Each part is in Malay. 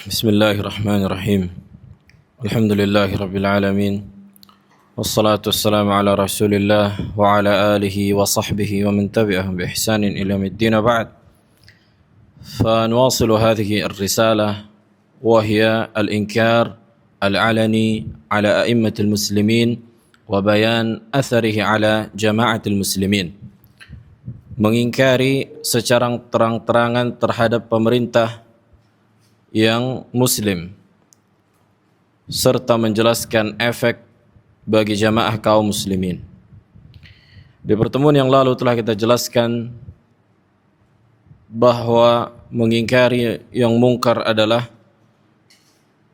بسم الله الرحمن الرحيم الحمد لله رب العالمين والصلاة والسلام على رسول الله وعلى آله وصحبه ومن تبعهم بإحسان إلى يوم الدين وبعد فنواصل هذه الرسالة وهي الإنكار العلني على أئمة المسلمين وبيان أثره على جماعة المسلمين, mengingkari secara terang-terangan terhadap pemerintah yang muslim serta menjelaskan efek bagi jamaah kaum muslimin. Di pertemuan yang lalu telah kita jelaskan bahwa mengingkari yang mungkar adalah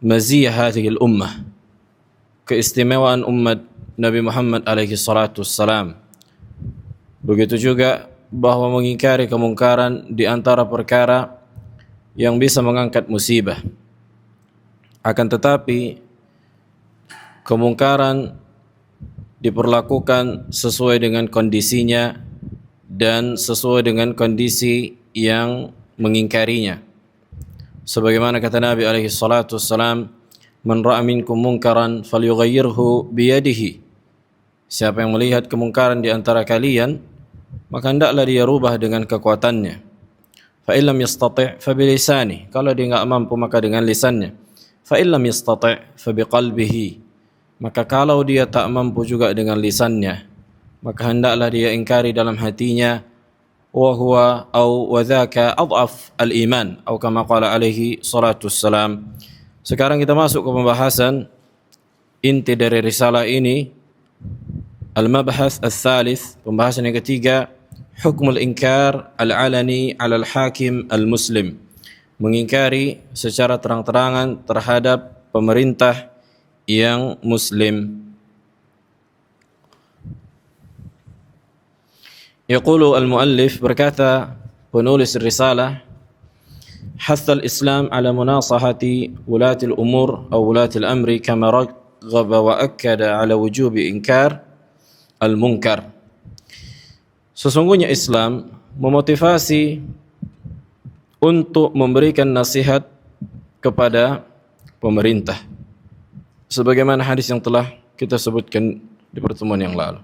maziyah hadhil ummah, keistimewaan umat Nabi Muhammad alaihi salatu wassalam. Begitu juga bahwa mengingkari kemungkaran di antara perkara yang bisa mengangkat musibah. Akan tetapi kemungkaran diperlakukan sesuai dengan kondisinya dan sesuai dengan kondisi yang mengingkarinya. Sebagaimana kata Nabi alaihi salatu wassalam, "Man ra'a minkum munkaran falyughayyirhu biyadihi." Siapa yang melihat kemungkaran di antara kalian, maka hendaklah dia rubah dengan kekuatannya. Fa illam yastati' fa bilisani, kalau dia enggak mampu maka dengan lisannya. Fa illam yastati' fa biqalbihi, maka kalau dia tak mampu juga dengan lisannya, maka hendaklah dia ingkari dalam hatinya. Wa huwa au wa dzaka adhaf al-iman, atau kama qala alaihi salatu wassalam. Sekarang kita masuk ke pembahasan inti dari risalah ini, al-mabhath al-thalith, pembahasan yang ketiga, hukmul inkar al-alani ala al-hakim al-muslim, mengingkari secara terang-terangan terhadap pemerintah yang muslim. Yaqulu al-muallif, berkata penulis risalah, hath al-islam ala munasahati ulati al-umur aw ulati al-amri kama raghaba wa akkada ala wujubi inkar al-munkar. Sesungguhnya Islam memotivasi untuk memberikan nasihat kepada pemerintah, sebagaimana hadis yang telah kita sebutkan di pertemuan yang lalu.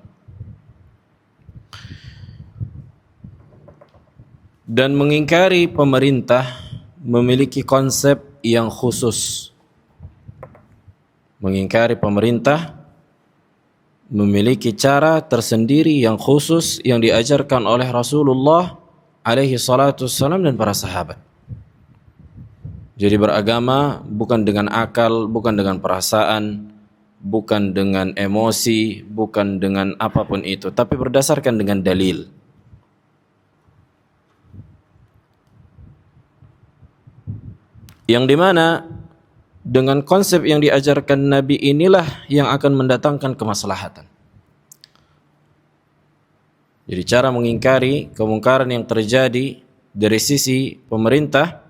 Dan mengingkari pemerintah memiliki konsep yang khusus. Mengingkari pemerintah memiliki cara tersendiri yang khusus yang diajarkan oleh Rasulullah alaihi salatu wassalam dan para sahabat. Jadi beragama bukan dengan akal, bukan dengan perasaan, bukan dengan emosi, bukan dengan apapun itu, tapi berdasarkan dengan dalil. Yang dimana dengan konsep yang diajarkan Nabi inilah yang akan mendatangkan kemaslahatan. Jadi cara mengingkari kemungkaran yang terjadi dari sisi pemerintah,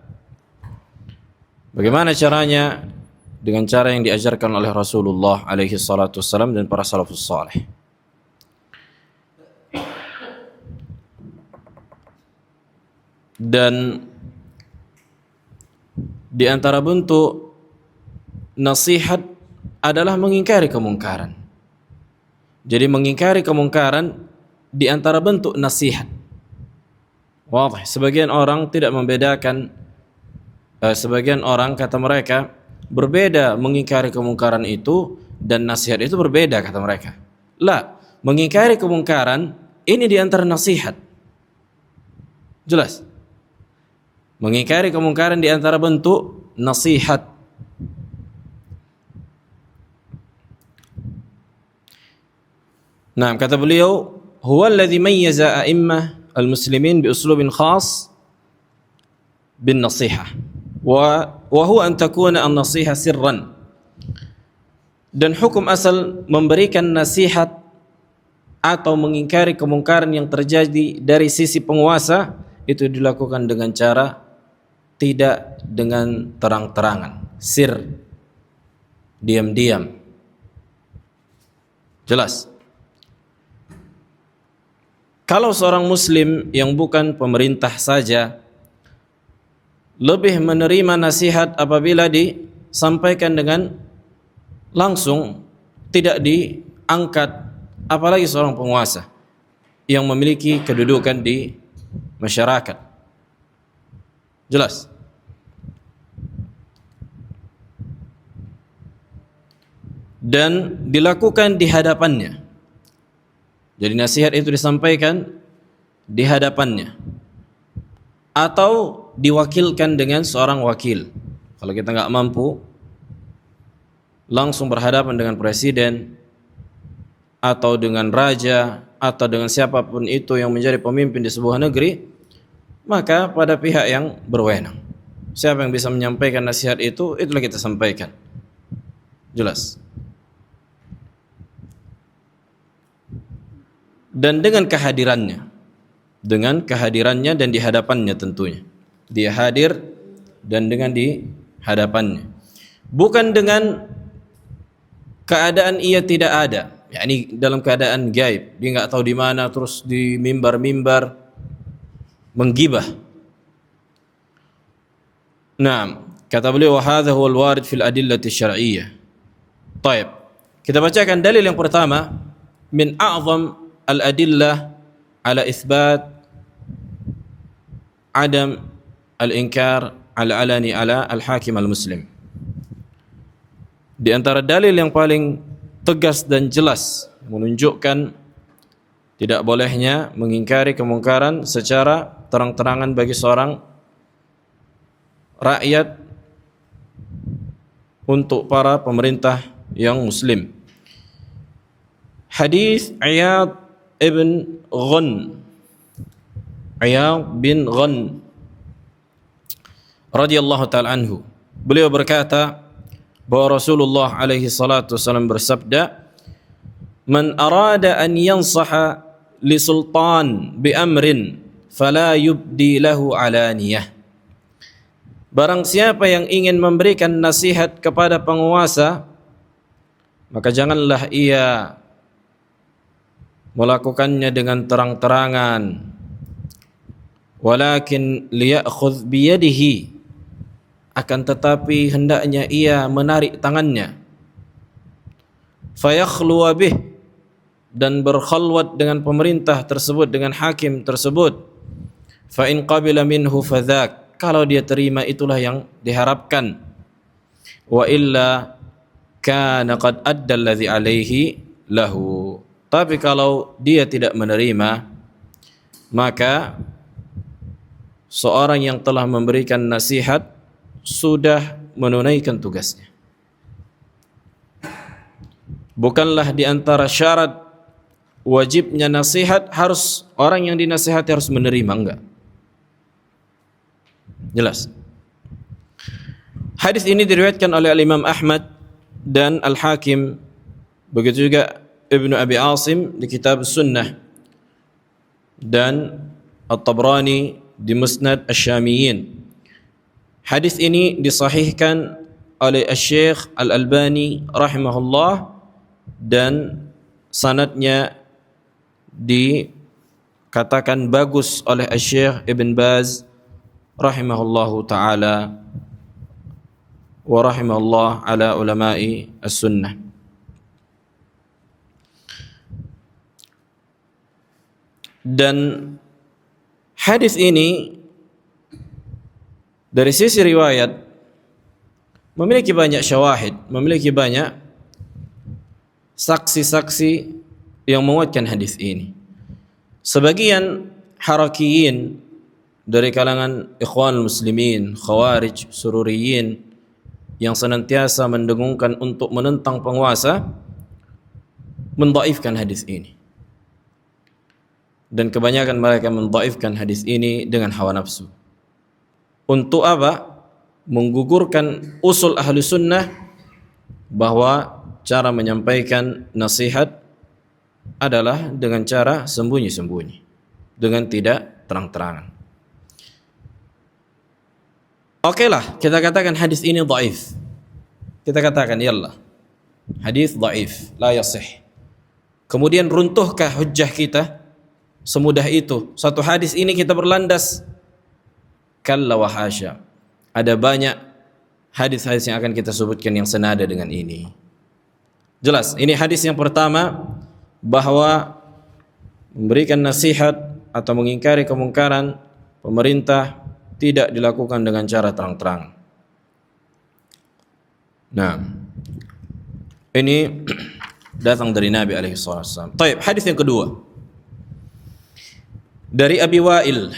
bagaimana caranya? Dengan cara yang diajarkan oleh Rasulullah alaihi salatu wassalam dan para salafus salih. Dan di antara bentuk nasihat adalah mengingkari kemungkaran. Jadi mengingkari kemungkaran di antara bentuk nasihat. Wah, sebagian orang tidak membedakan. Sebagian orang kata mereka berbeda mengingkari kemungkaran itu dan nasihat itu berbeda kata mereka. La, mengingkari kemungkaran ini di antara nasihat. Jelas. Mengingkari kemungkaran di antara bentuk nasihat. Nah, kata beliau, huwa alladhi mayyaza a'immah al-muslimin bi uslubin khas bin nasihah. Wa huwa an takuna an-nasihah sirran. Dan hukum asal memberikan nasihat atau mengingkari kemungkaran yang terjadi dari sisi penguasa itu dilakukan dengan cara tidak dengan terang-terangan, sir, diam-diam. Jelas. Kalau seorang muslim yang bukan pemerintah saja lebih menerima nasihat apabila disampaikan dengan langsung, tidak diangkat, apalagi seorang penguasa yang memiliki kedudukan di masyarakat. Jelas? Dan dilakukan di hadapannya. Jadi nasihat itu disampaikan di hadapannya, atau diwakilkan dengan seorang wakil. Kalau kita nggak mampu langsung berhadapan dengan presiden atau dengan raja atau dengan siapapun itu yang menjadi pemimpin di sebuah negeri, maka pada pihak yang berwenang. Siapa yang bisa menyampaikan nasihat itu, itulah kita sampaikan. Jelas? Dan dengan kehadirannya dan di hadapannya tentunya. Dia hadir dan dengan di hadapannya. Bukan dengan keadaan ia tidak ada, yakni dalam keadaan gaib, dia enggak tahu di mana, terus di mimbar-mimbar menggibah. Naam, kata beliau, wa hadha huwa al-warid fil adillati syar'iyyah. Baik. Kita bacakan dalil yang pertama, min a'zam al-adillah ala itsbat adam al-inkar al-alani ala al-hakim al-muslim. Di antara dalil yang paling tegas dan jelas menunjukkan tidak bolehnya mengingkari kemungkaran secara terang-terangan bagi seorang rakyat untuk para pemerintah yang muslim. Hadis Iyad bin Ghan radhiyallahu ta'ala anhu, beliau berkata bahwa Rasulullah alaihi salatu wasallam bersabda, man arada an yansaha li sultan bi amrin fala yubdi lahu alaniyah. Barang siapa yang ingin memberikan nasihat kepada penguasa, maka janganlah ia melakukannya dengan terang-terangan, walakin liya'khudh biyadihi, akan tetapi hendaknya ia menarik tangannya, fayakhluwa bih, dan berkhalwat dengan pemerintah tersebut, dengan hakim tersebut. Fa in qabila minhu fadhak, kalau dia terima itulah yang diharapkan. Wa illa kana qad adda alladhi alaihi lahu. Tapi kalau dia tidak menerima, maka seorang yang telah memberikan nasihat sudah menunaikan tugasnya. Bukanlah di antara syarat wajibnya nasihat harus orang yang dinasihati harus menerima, enggak. Jelas. Hadis ini diriwayatkan oleh Imam Ahmad dan Al-Hakim, begitu juga Ibnu Abi Asim di Kitab Sunnah, dan At-Tabrani di Musnad Asy-Syamiyyin. Hadis ini disahihkan oleh Syekh Al-Albani rahimahullah, dan sanadnya dikatakan bagus oleh Syekh Ibn Baz rahimahullahu taala wa rahimallahu ala ulama'i as-sunnah. Dan hadis ini dari sisi riwayat memiliki banyak syawahid, memiliki banyak saksi-saksi yang menguatkan hadis ini. Sebagian harakiyin dari kalangan ikhwanul muslimin, khawarij, sururiyin, yang senantiasa mendengungkan untuk menentang penguasa, mendhaifkan hadis ini. Dan kebanyakan mereka mendhaifkan hadis ini dengan hawa nafsu. Untuk apa? Menggugurkan usul ahlu sunnah bahwa cara menyampaikan nasihat adalah dengan cara sembunyi-sembunyi, dengan tidak terang-terangan. Oke lah, kita katakan hadis ini dhaif. Kita katakan, yallah, hadis dhaif, la yasih. Kemudian runtuhkah hujjah kita semudah itu? Satu hadis ini kita berlandas? Kalla wa hasya. ada banyak hadis-hadis yang akan kita sebutkan yang senada dengan ini. Jelas, ini hadis yang pertama bahwa memberikan nasihat atau mengingkari kemungkaran pemerintah tidak dilakukan dengan cara terang-terang. Nah, ini datang dari Nabi alaihi wasallam. Baik, hadis yang kedua. Dari Abi Wa'il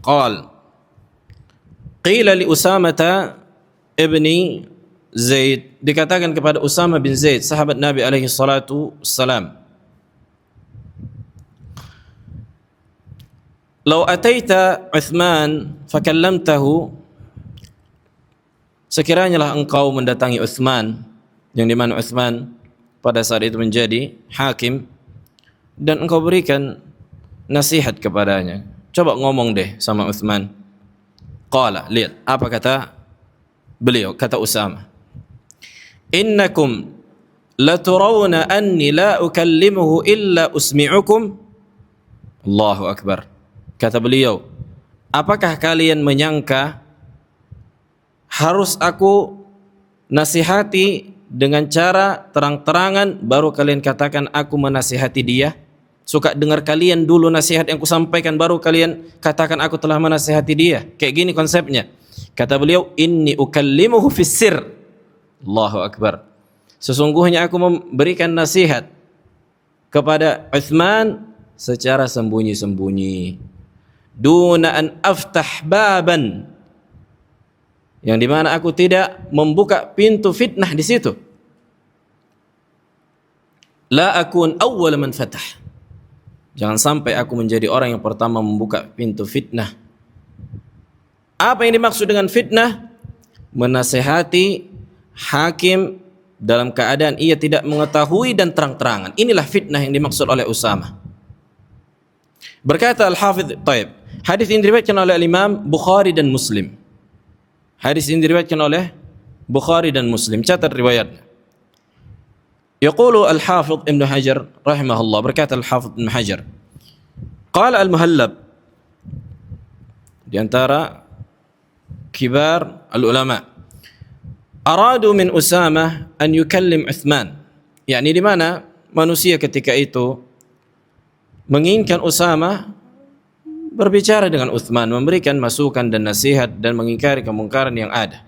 qala qila li Usamah ibni Zaid, dikatakan kepada Usamah bin Zaid, sahabat Nabi alaihi salatu wassalam, "Lau ataita Uthman fakallamtahu," sekiranya lah engkau mendatangi Uthman, yang di mana Uthman pada saat itu menjadi hakim, dan engkau berikan nasihat kepadanya. Coba ngomong deh sama Uthman. Qala, lihat apa kata beliau, kata Usamah, "Innakum laturawna anni la ukallimuhu illa usmi'ukum." Allahu Akbar. Kata beliau, apakah kalian menyangka harus aku nasihati dengan cara terang-terangan baru kalian katakan aku menasihati dia? Suka dengar kalian dulu nasihat yang kusampaikan baru kalian katakan aku telah menasihati dia? Kayak gini konsepnya. Kata beliau, "Inni ukallimuhu fis sir." Allahu Akbar. Sesungguhnya aku memberikan nasihat kepada Uthman secara sembunyi-sembunyi. Duna an aftah baban, yang dimana aku tidak membuka pintu fitnah di situ. La akun awwal man fatah, jangan sampai aku menjadi orang yang pertama membuka pintu fitnah. Apa yang dimaksud dengan fitnah? Menasehati hakim dalam keadaan ia tidak mengetahui dan terang-terangan. Inilah fitnah yang dimaksud oleh Usamah. Berkata Al-Hafidh, taib, hadis ini diriwayatkan oleh Imam Bukhari dan Muslim. Hadis ini diriwayatkan oleh Bukhari dan Muslim. Catat riwayatnya. Yaqulu Al-Hafidh Ibn Hajar rahimahullah, berkata Al-Hafidh Ibn Hajar, qala Al-Muhallab, di antara kibar al-ulama, aradu min Usamah an yukallim Uthman, yakni di mana manusia ketika itu menginginkan Usamah berbicara dengan Uthman, memberikan masukan dan nasihat dan mengingkari kemungkaran yang ada.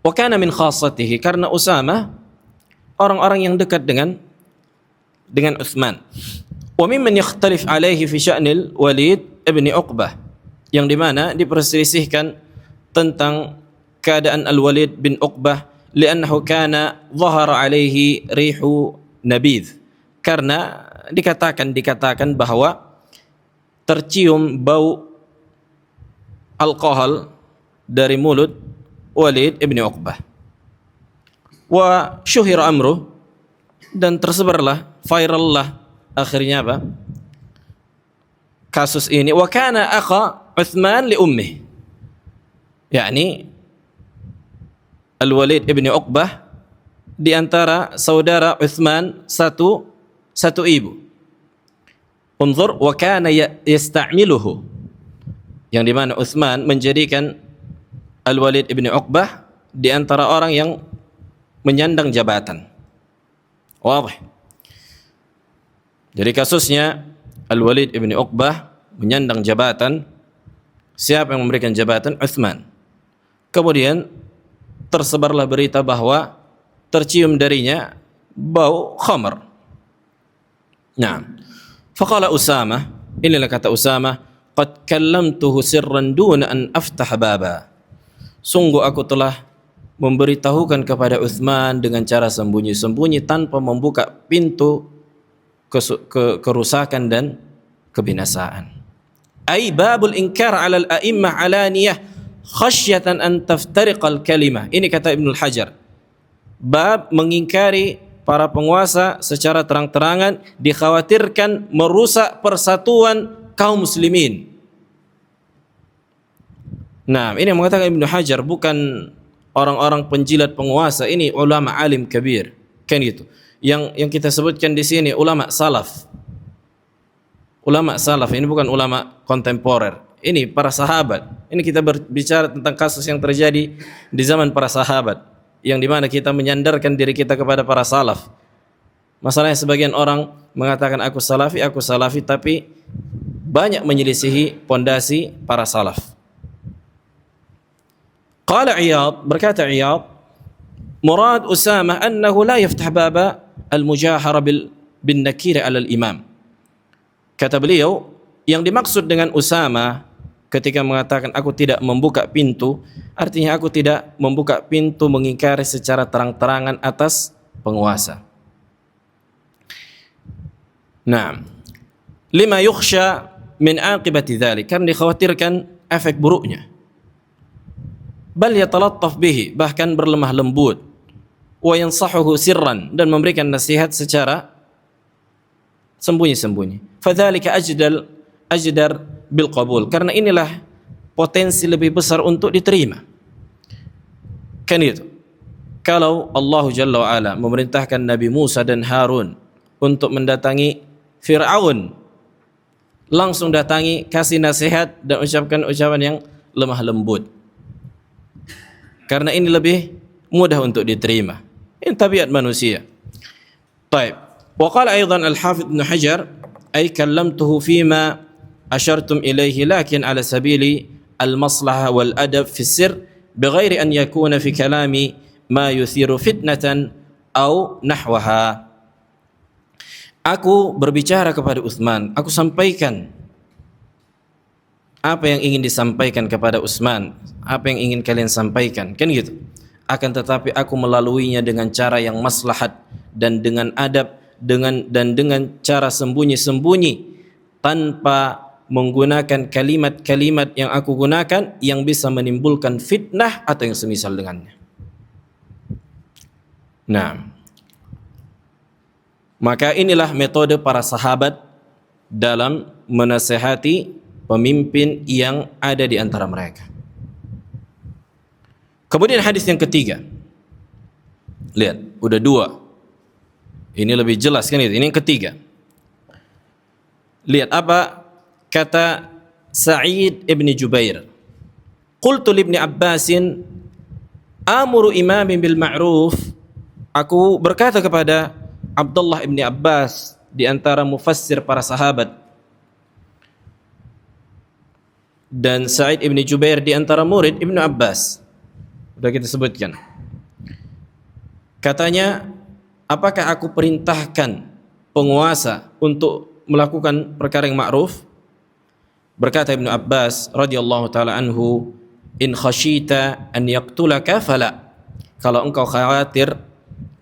Wa kana min khassatihi, karena Usamah orang-orang yang dekat dengan Uthman. Wa mimman yakhtalif alaihi fi sya'nil Walid ibn Uqbah, yang di mana diperselisihkan tentang keadaan Al-Walid bin Uqbah, li'annahu kana dhahara alaihi rihu nabidh, karena dikatakan bahwa tercium bau alkohol dari mulut Walid ibn Uqbah. Wa syuhira amruh, dan tersebarlah, virallah akhirnya apa? Kasus ini. Wa kana akha Uthman li ummih, yakni Al-Walid ibn Uqbah di antara saudara Uthman satu ibu. Unzur, wa kana yasta'miluhu, yang di mana Uthman menjadikan Al-Walid ibn Uqbah di antara orang yang menyandang jabatan. Wadih. Jadi kasusnya Al-Walid ibn Uqbah menyandang jabatan. Siapa yang memberikan jabatan? Uthman. Kemudian tersebarlah berita bahwa tercium darinya bau khamr. Nah, faqala Usamah, inilah kata Usamah, qad kallamtuhu sirran duna an aftah baba. Sungguh aku telah memberitahukan kepada Uthman dengan cara sembunyi-sembunyi tanpa membuka pintu kerusakan dan kebinasaan. Ai babul inkar 'ala al-a'immah 'alaniyah khasyatan an taftariqal kalimah. Ini kata Ibnu Hajar. Bab mengingkari para penguasa secara terang-terangan, dikhawatirkan merusak persatuan kaum muslimin. Nah, ini yang mengatakan Ibnu Hajar, bukan orang-orang penjilat penguasa, ini ulama alim kabir. Kan gitu. Yang kita sebutkan di sini ulama salaf. Ulama salaf ini bukan ulama kontemporer. Ini para sahabat Ini kita berbicara tentang kasus yang terjadi di zaman para sahabat, yang dimana kita menyandarkan diri kita kepada para salaf. Masalahnya sebagian orang mengatakan aku salafi, tapi banyak menyelisihi pondasi para salaf. Qala Iyad, berkata Iyad, murad Usamah annahu la yaftah baba al-mujahara bin nakir ala al-imam. Kata beliau, yang dimaksud dengan Usamah ketika mengatakan aku tidak membuka pintu, artinya aku tidak membuka pintu mengingkari secara terang-terangan atas penguasa. Nah, lima yukhsha min aqibati dzalik, karena dikhawatirkan efek buruknya. Bal yatalattaf bihi, bahkan berlemah lembut. Wa yansahuhu sirran, dan memberikan nasihat secara sembunyi-sembunyi. Fadzalika ajdar bil qabul, karena inilah potensi lebih besar untuk diterima. Kan itu. Kalau Allah Jalla wa Ala memerintahkan Nabi Musa dan Harun untuk mendatangi Fir'aun, langsung datangi, kasih nasihat dan ucapkan ucapan yang lemah lembut, karena ini lebih mudah untuk diterima. Ini tabiat manusia. Baik. Wa qala aidan al-Hafidz Ibnu Hajar, ay kallamtuhu fima ashartum ilaihi lakin ala sabili al-maslahah wal adab fi sir bighairi an yakuna fi kalami ma yuthiru fitnatan aw nahwaha. Aku berbicara kepada Utsman, aku sampaikan apa yang ingin disampaikan kepada Utsman, apa yang ingin kalian sampaikan, kan gitu. Akan tetapi aku melaluinya dengan cara yang maslahat dan dengan adab, dengan cara sembunyi-sembunyi, tanpa menggunakan kalimat-kalimat yang aku gunakan yang bisa menimbulkan fitnah atau yang semisal dengannya. Nah, maka inilah metode para sahabat dalam menasihati pemimpin yang ada di antara mereka. Kemudian hadis yang ketiga. Lihat, udah dua. Ini lebih jelas kan itu. Ini yang ketiga. Lihat apa kata Sa'id ibn Jubair. Qultu li Ibn Abbasin amuru imamin bil ma'ruf. Aku berkata kepada Abdullah ibn Abbas, di antara mufassir para sahabat, dan Sa'id ibn Jubair di antara murid Ibn Abbas. Sudah kita sebutkan. Katanya, apakah aku perintahkan penguasa untuk melakukan perkara yang ma'ruf? Berkata Ibn Abbas radhiyallahu taala anhu, in khashita an yaqtulaka fala. Kalau engkau khawatir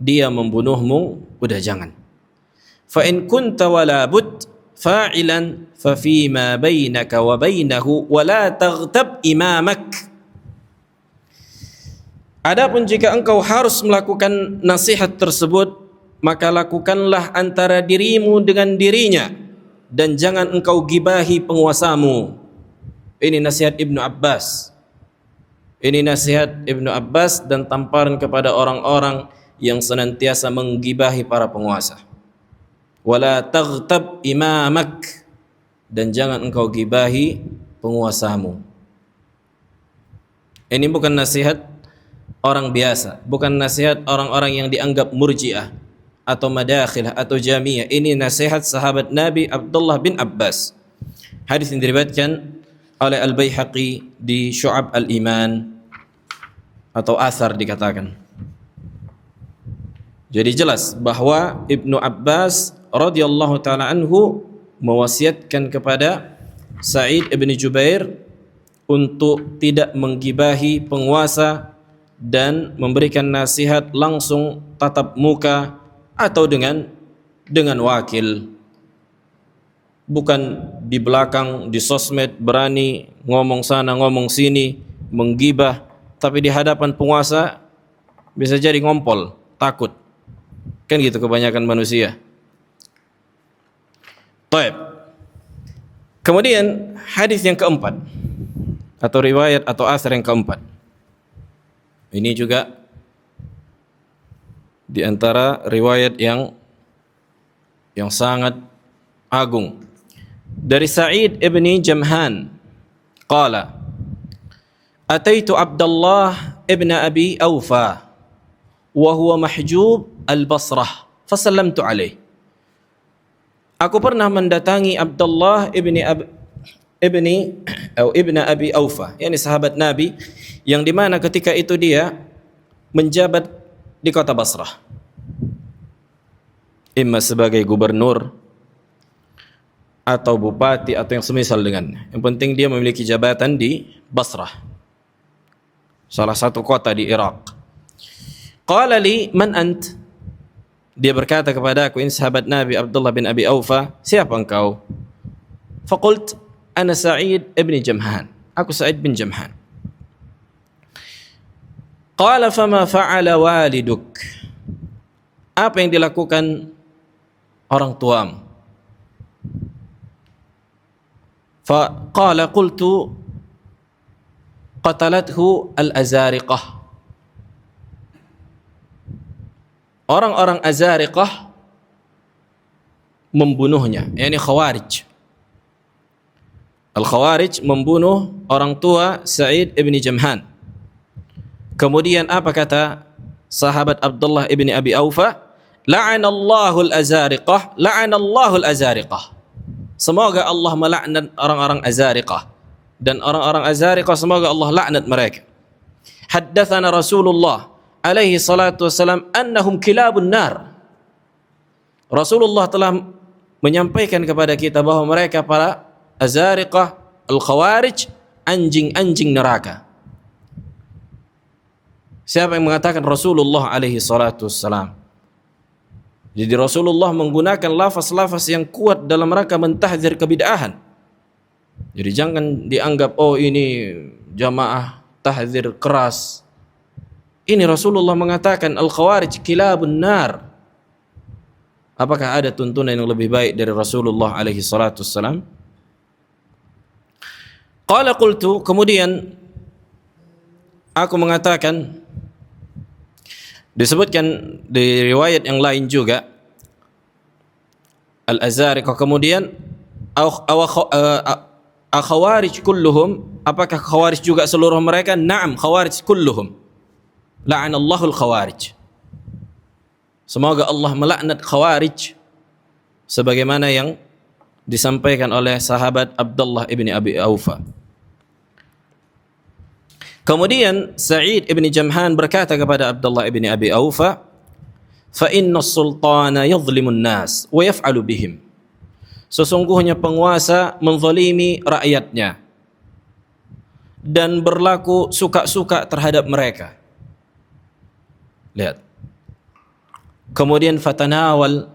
dia membunuhmu, udah jangan. Fa in kunta wala bud fa'ilan fa fi ma bainaka wa bainahu wa la taghtab imamak. Adapun jika engkau harus melakukan nasihat tersebut, maka lakukanlah antara dirimu dengan dirinya, dan jangan engkau gibahi penguasamu. Ini nasihat Ibnu Abbas. Ini nasihat Ibnu Abbas dan tamparan kepada orang-orang yang senantiasa menggibahi para penguasa. Wala taghtab imamak, dan jangan engkau gibahi penguasamu. Ini bukan nasihat orang biasa, bukan nasihat orang-orang yang dianggap murji'ah atau madakhilah atau jamiyah. Ini nasihat sahabat Nabi Abdullah bin Abbas. Hadis yang diriwayatkan oleh Al-Baihaqi di Syu'ab al-Iman, atau athar dikatakan. Jadi jelas bahwa Ibnu Abbas radhiyallahu taala anhu mewasiatkan kepada Sa'id ibn Jubair untuk tidak menggibahi penguasa dan memberikan nasihat langsung tatap muka atau dengan wakil. Bukan di belakang, di sosmed berani ngomong sana ngomong sini, menggibah, tapi di hadapan penguasa bisa jadi ngompol, takut. Kan gitu kebanyakan manusia. Baik. Kemudian hadis yang keempat, atau riwayat atau asar yang keempat. Ini juga di antara riwayat yang sangat agung. Dari Sa'id ibn Jamhan qala ataitu Abdullah ibn Abi Aufa wa huwa mahjub al-Basrah fasallamtu alaih. Aku pernah mendatangi Abdullah ibn Abi Aufa, yakni sahabat Nabi, yang dimana ketika itu dia menjabat di kota Basrah, imma sebagai gubernur atau bupati atau yang semisal dengannya. Yang penting dia memiliki jabatan di Basrah, salah satu kota di Irak. Qala li man ant? Dia berkata kepada aku, ini sahabat Nabi Abdullah bin Abi Aufa, siapa engkau? Faqult ana Sa'id ibn Jamhan, aku Sa'id bin Jamhan. Qala fama fa'ala waliduk? Apa yang dilakukan orang tuamu? Faqala qultu qatalathu al-Azariqah. Orang-orang Azariqah membunuhnya, yakni Khawarij. Al-Khawarij membunuh orang tua Sa'id ibn Jamhan. Kemudian apa kata sahabat Abdullah ibn Abi Aufa? La'anallahu al-Azariqah, la'anallahu al-Azariqah. Semoga Allah melaknat orang-orang Azariqah, dan orang-orang Azariqah semoga Allah laknat mereka. Haddatsana Rasulullah alaihi salatu wassalam annahum kilabun nar. Rasulullah telah menyampaikan kepada kita bahwa mereka para Azariqah, al-Khawarij, anjing-anjing neraka. Siapa yang mengatakan? Rasulullah alaihi salatu wassalam. Jadi Rasulullah menggunakan lafaz-lafaz yang kuat dalam rangka mentahdzir kebid'ahan. Jadi jangan dianggap oh ini jamaah tahdzir keras. Ini Rasulullah mengatakan al-Khawarij kilabun nar. Apakah ada tuntunan yang lebih baik dari Rasulullah alaihi salatu wassalam? Qala qultu, kemudian aku mengatakan, disebutkan di riwayat yang lain juga, al-Azariqah, kemudian Khawarij kulluhum, apakah Khawarij juga seluruh mereka? Na'am, Khawarij kulluhum. La'anallahu al-Khawarij. Semoga Allah melaknat Khawarij, sebagaimana yang disampaikan oleh sahabat Abdullah ibn Abi Aufa. Kemudian Sa'id ibn Jamhan berkata kepada Abdullah ibn Abi Aufa, fa inna sultana yadhlimun nas wa yaf'alu bihim. Sesungguhnya penguasa menzalimi rakyatnya dan berlaku suka-suka terhadap mereka. Lihat. Kemudian fatanawal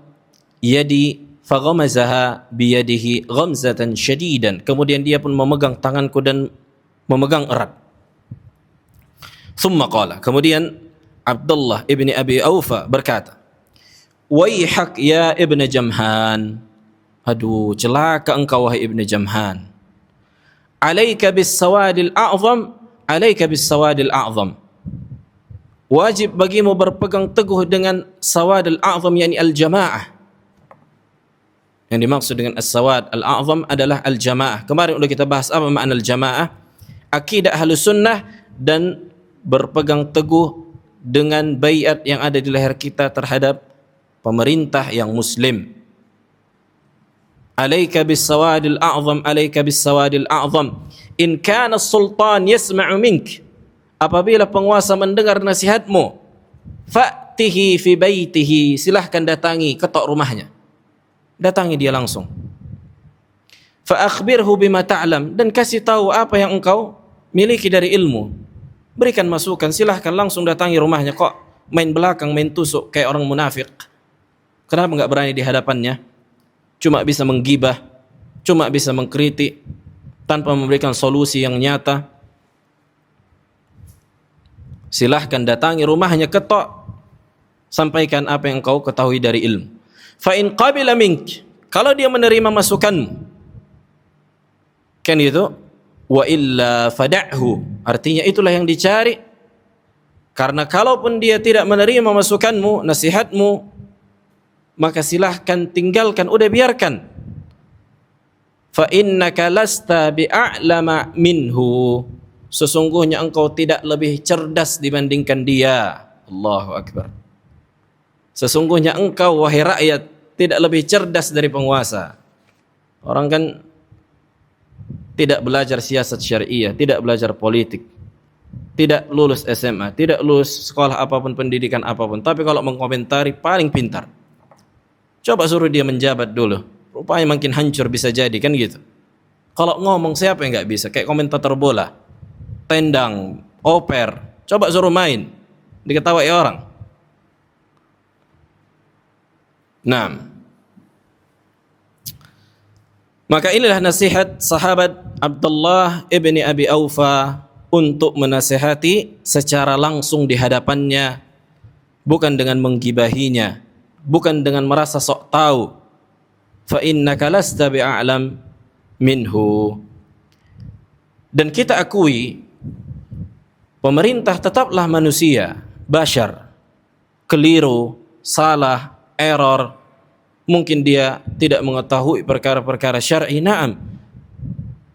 yadi faghamazaha biyadihi ghamzatan syadidan. Kemudian dia pun memegang tanganku dan memegang erat. Thumma qala, kemudian Abdullah ibn Abi Aufa berkata, waihak ya ibn Jamhan. Aduh, celaka engkau wahai ibn Jamhan. Alaika bis sawadil a'zam, alaika bis sawadil a'zam. Wajib bagimu berpegang teguh dengan sawadil a'zam, yakni al-jamaah. Yang dimaksud dengan as-sawad al-a'zam adalah al-jamaah. Kemarin sudah kita bahas apa makna al-jamaah, akidah Ahlus Sunnah, dan berpegang teguh dengan baiat yang ada di leher kita terhadap pemerintah yang muslim. Alaika bis sawadil a'zam, alaika bis sawadil a'zam. In kana sultan yasma'u mink. Apabila penguasa mendengar nasihatmu, fa'tihi fi baitihi, silahkan datangi, ketok rumahnya. Datangi dia langsung. Fa akhbirhu bima ta'lam, dan kasih tahu apa yang engkau miliki dari ilmu. Berikan masukan, silahkan langsung datangi rumahnya. Kok main belakang, main tusuk kayak orang munafik? Kenapa enggak berani di hadapannya? Cuma bisa menggibah, cuma bisa mengkritik tanpa memberikan solusi yang nyata. Silahkan datangi rumahnya, ketok, sampaikan apa yang engkau ketahui dari ilmu. Fa in qabila mink, kalau dia menerima masukanmu, kan itu, wa illa fada'hu, artinya itulah yang dicari. Karena kalaupun dia tidak menerima masukanmu, nasihatmu, maka silahkan tinggalkan, udah biarkan. Fa innaka lasta bi'a'lama minhu, sesungguhnya engkau tidak lebih cerdas dibandingkan dia. Allahu Akbar. Sesungguhnya engkau, wahai rakyat, tidak lebih cerdas dari penguasa. Orang kan tidak belajar siasat syariah, tidak belajar politik, tidak lulus SMA, tidak lulus sekolah apapun, pendidikan apapun, tapi kalau mengkomentari paling pintar. Coba suruh dia menjabat dulu, rupanya makin hancur bisa jadi, kan gitu. Kalau ngomong siapa yang nggak bisa? Kayak komentator bola, tendang, oper, coba suruh main, diketawain orang. Nah, maka inilah nasihat sahabat Abdullah ibni Abi Aufa untuk menasihati secara langsung di hadapannya, bukan dengan menggibahinya, bukan dengan merasa sok tahu. Fa innaka lasta bi'a'lam minhu. Dan kita akui pemerintah tetaplah manusia, bashar, keliru, salah, error. Mungkin dia tidak mengetahui perkara-perkara syar'i, na'am.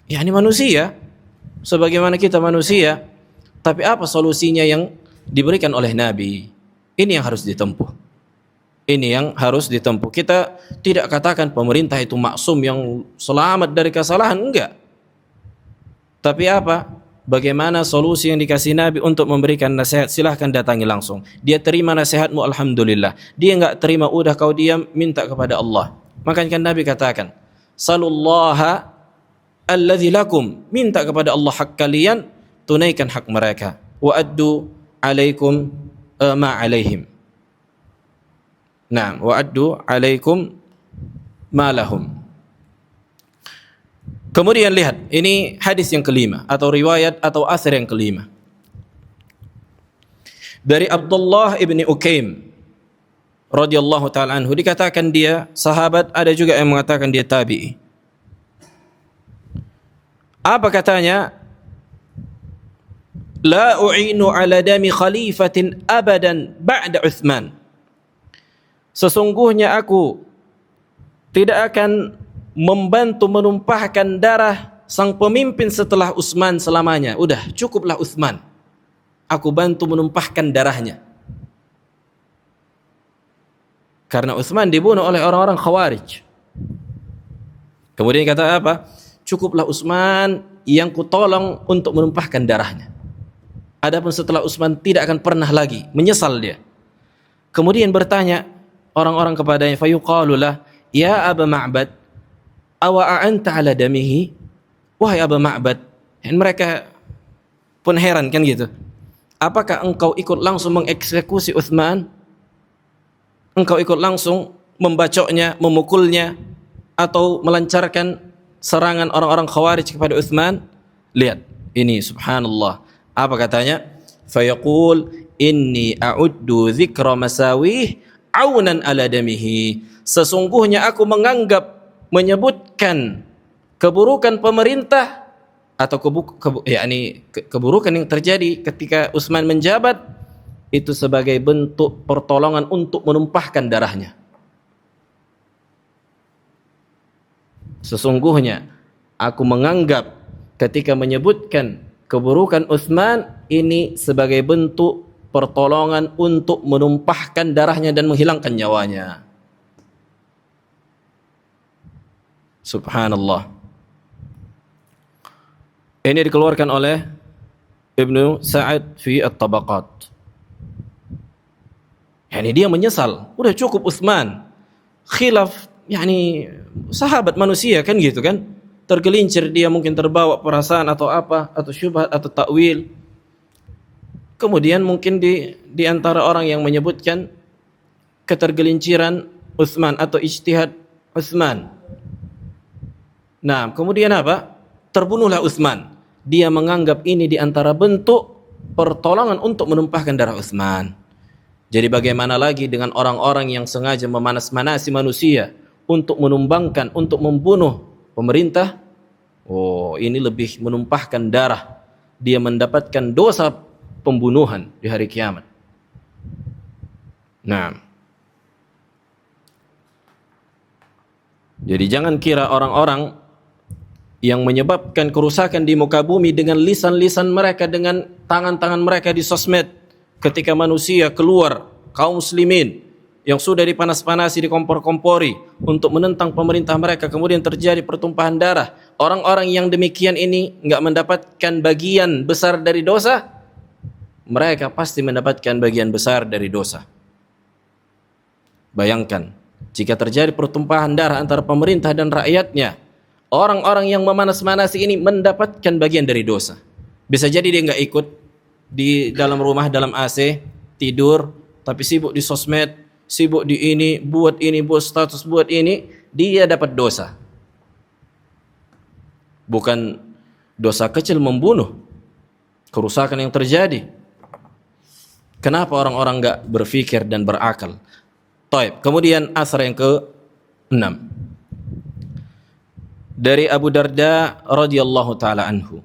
Ya, ini manusia, sebagaimana kita manusia. Tapi apa solusinya yang diberikan oleh Nabi? Ini yang harus ditempuh. Ini yang harus ditempuh. Kita tidak katakan pemerintah itu maksum yang selamat dari kesalahan, enggak. Tapi apa? Bagaimana solusi yang dikasih Nabi untuk memberikan nasihat? Silahkan datangi langsung. Dia terima nasihatmu, alhamdulillah. Dia enggak terima, udah kau diam, minta kepada Allah. Makanya kan Nabi katakan, salullaha alladzi lakum, minta kepada Allah hak kalian, tunaikan hak mereka. Wa addu alaikum ma alaihim. Naam, wa addu alaikum ma lahum. Kemudian lihat, ini hadis yang kelima atau riwayat atau asar yang kelima. Dari Abdullah ibni Ukaim radhiyallahu taala anhu, dikatakan dia sahabat, ada juga yang mengatakan dia tabi'i. Apa katanya? La u'inu ala dami khalifatin abadan ba'da Uthman. Sesungguhnya aku tidak akan membantu menumpahkan darah sang pemimpin setelah Utsman selamanya. Udah, cukuplah Utsman. Aku bantu menumpahkan darahnya. Karena Utsman dibunuh oleh orang-orang Khawarij. Kemudian kata apa? Cukuplah Utsman yang kutolong untuk menumpahkan darahnya. Adapun setelah Utsman tidak akan pernah lagi, menyesal dia. Kemudian bertanya orang-orang kepadanya, fayuqalulah, ya Aba Ma'bad, awa a'anta ala damihi, wahai Aba Ma'bad. Dan mereka pun heran kan gitu. Apakah engkau ikut langsung mengeksekusi Utsman? Engkau ikut langsung membacoknya, memukulnya, atau melancarkan serangan orang-orang Khawarij kepada Utsman? Lihat, ini subhanallah. Apa katanya? Fayaqul inni a'uddu dzikra masawih aunan ala damihi. Sesungguhnya aku menganggap menyebutkan keburukan pemerintah atau keburukan yang terjadi ketika Utsman menjabat itu sebagai bentuk pertolongan untuk menumpahkan darahnya. Sesungguhnya aku menganggap ketika menyebutkan keburukan Utsman ini sebagai bentuk pertolongan untuk menumpahkan darahnya dan menghilangkan nyawanya. Subhanallah. Ini dikeluarkan oleh Ibnu Sa'ad fi At-Tabaqat. Yani dia menyesal, udah cukup Utsman. Khilaf, yani sahabat manusia kan gitu kan. Tergelincir dia, mungkin terbawa perasaan atau apa, atau syubhat atau takwil. Kemudian mungkin di antara orang yang menyebutkan ketergelinciran Utsman atau ijtihad Utsman. Nah, kemudian apa? Terbunuhlah Utsman. Dia menganggap ini di antara bentuk pertolongan untuk menumpahkan darah Utsman. Jadi bagaimana lagi dengan orang-orang yang sengaja memanas-manasi manusia untuk menumbangkan, untuk membunuh pemerintah? Oh, ini lebih menumpahkan darah. Dia mendapatkan dosa pembunuhan di hari kiamat. Nah, jadi jangan kira orang-orang yang menyebabkan kerusakan di muka bumi dengan lisan-lisan mereka, dengan tangan-tangan mereka di sosmed. Ketika manusia keluar, kaum muslimin yang sudah dipanas-panasi, dikompor-kompori untuk menentang pemerintah mereka, kemudian terjadi pertumpahan darah, orang-orang yang demikian ini enggak mendapatkan bagian besar dari dosa, mereka pasti mendapatkan bagian besar dari dosa. Bayangkan, jika terjadi pertumpahan darah antara pemerintah dan rakyatnya, orang-orang yang memanas-manasi ini mendapatkan bagian dari dosa. Bisa jadi dia enggak ikut di dalam rumah, dalam AC, tidur, tapi sibuk di sosmed, sibuk di ini, buat status, buat ini, dia dapat dosa. Bukan dosa kecil membunuh, kerusakan yang terjadi. Kenapa orang-orang enggak berfikir dan berakal? Taib. Kemudian asar yang ke-6. Dari Abu Darda radhiyallahu taala anhu.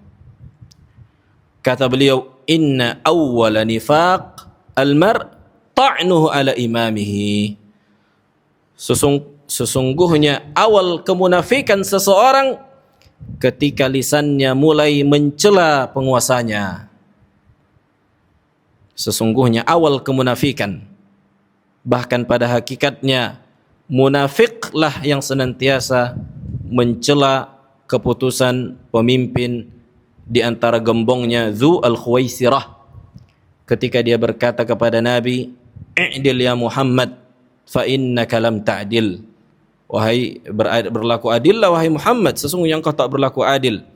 Kata beliau, "Inna awwala nifaq al-mar' ta'nuhu ala imamihi." Sesungguhnya awal kemunafikan seseorang ketika lisannya mulai mencela penguasanya. Sesungguhnya awal kemunafikan, bahkan pada hakikatnya munafiklah yang senantiasa mencela keputusan pemimpin di antara gembongnya Dzu al-Khuwaisirah, ketika dia berkata kepada Nabi, "I'dil ya Muhammad fa innaka lam ta'dil." Wahai berlaku adillah wahai Muhammad, sesungguhnya engkau tak berlaku adil.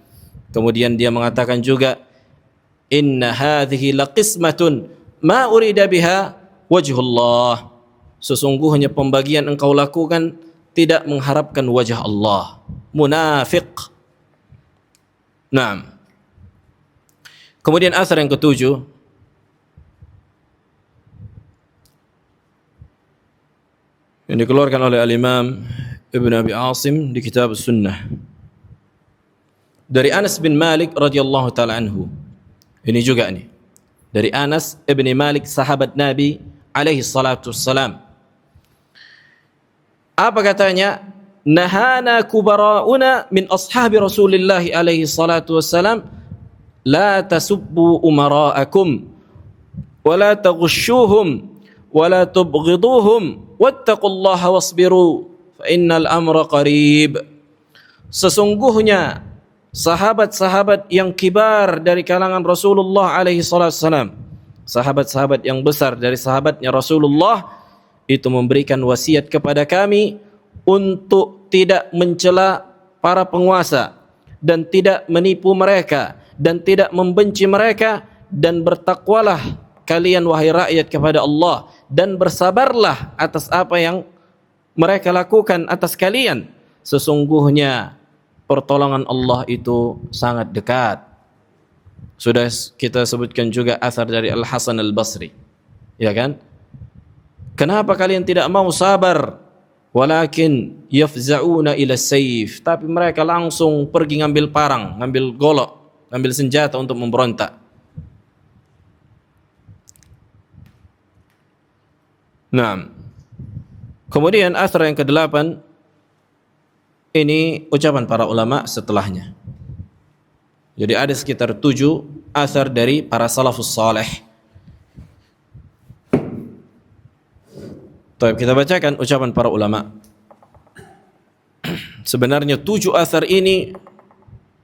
Kemudian dia mengatakan juga, "Inna hadhihi laqismatun ma urida biha wajhullah." Sesungguhnya pembagian engkau lakukan tidak mengharapkan wajah Allah. Munafik. Naam. Kemudian asar yang ke-7, yang dikeluarkan oleh Al-Imam Ibn Abi Asim di kitab Sunnah. Dari Anas bin Malik radhiyallahu taala anhu. Ini juga nih. Dari Anas bin Malik, sahabat Nabi alaihi salatu wassalam. Apa katanya? Nahana kubara'una min ashabi Rasulillah alaihi salatu wassalam, la tasubbu umara'akum wa la taghushuhum wa la tubghiduhum wattaqullaha wasbiru fa innal amra qarib. Sesungguhnya sahabat-sahabat yang kibar dari kalangan Rasulullah alaihi salatu wassalam, sahabat-sahabat yang besar dari sahabatnya Rasulullah, itu memberikan wasiat kepada kami untuk tidak mencela para penguasa dan tidak menipu mereka dan tidak membenci mereka, dan bertakwalah kalian wahai rakyat kepada Allah, dan bersabarlah atas apa yang mereka lakukan atas kalian. Sesungguhnya pertolongan Allah itu sangat dekat. Sudah kita sebutkan juga asar dari Al-Hasan Al-Basri, ya kan? Kenapa kalian tidak mau sabar? Walakin yafza'una ila sayf. Tapi mereka langsung pergi ngambil parang, ngambil golok, ngambil senjata untuk memberontak. Nah, kemudian asar yang ke-8, ini ucapan para ulama setelahnya. Jadi ada sekitar 7 asar dari para salafus saleh. Kita bacakan ucapan para ulama. Sebenarnya 7 asar ini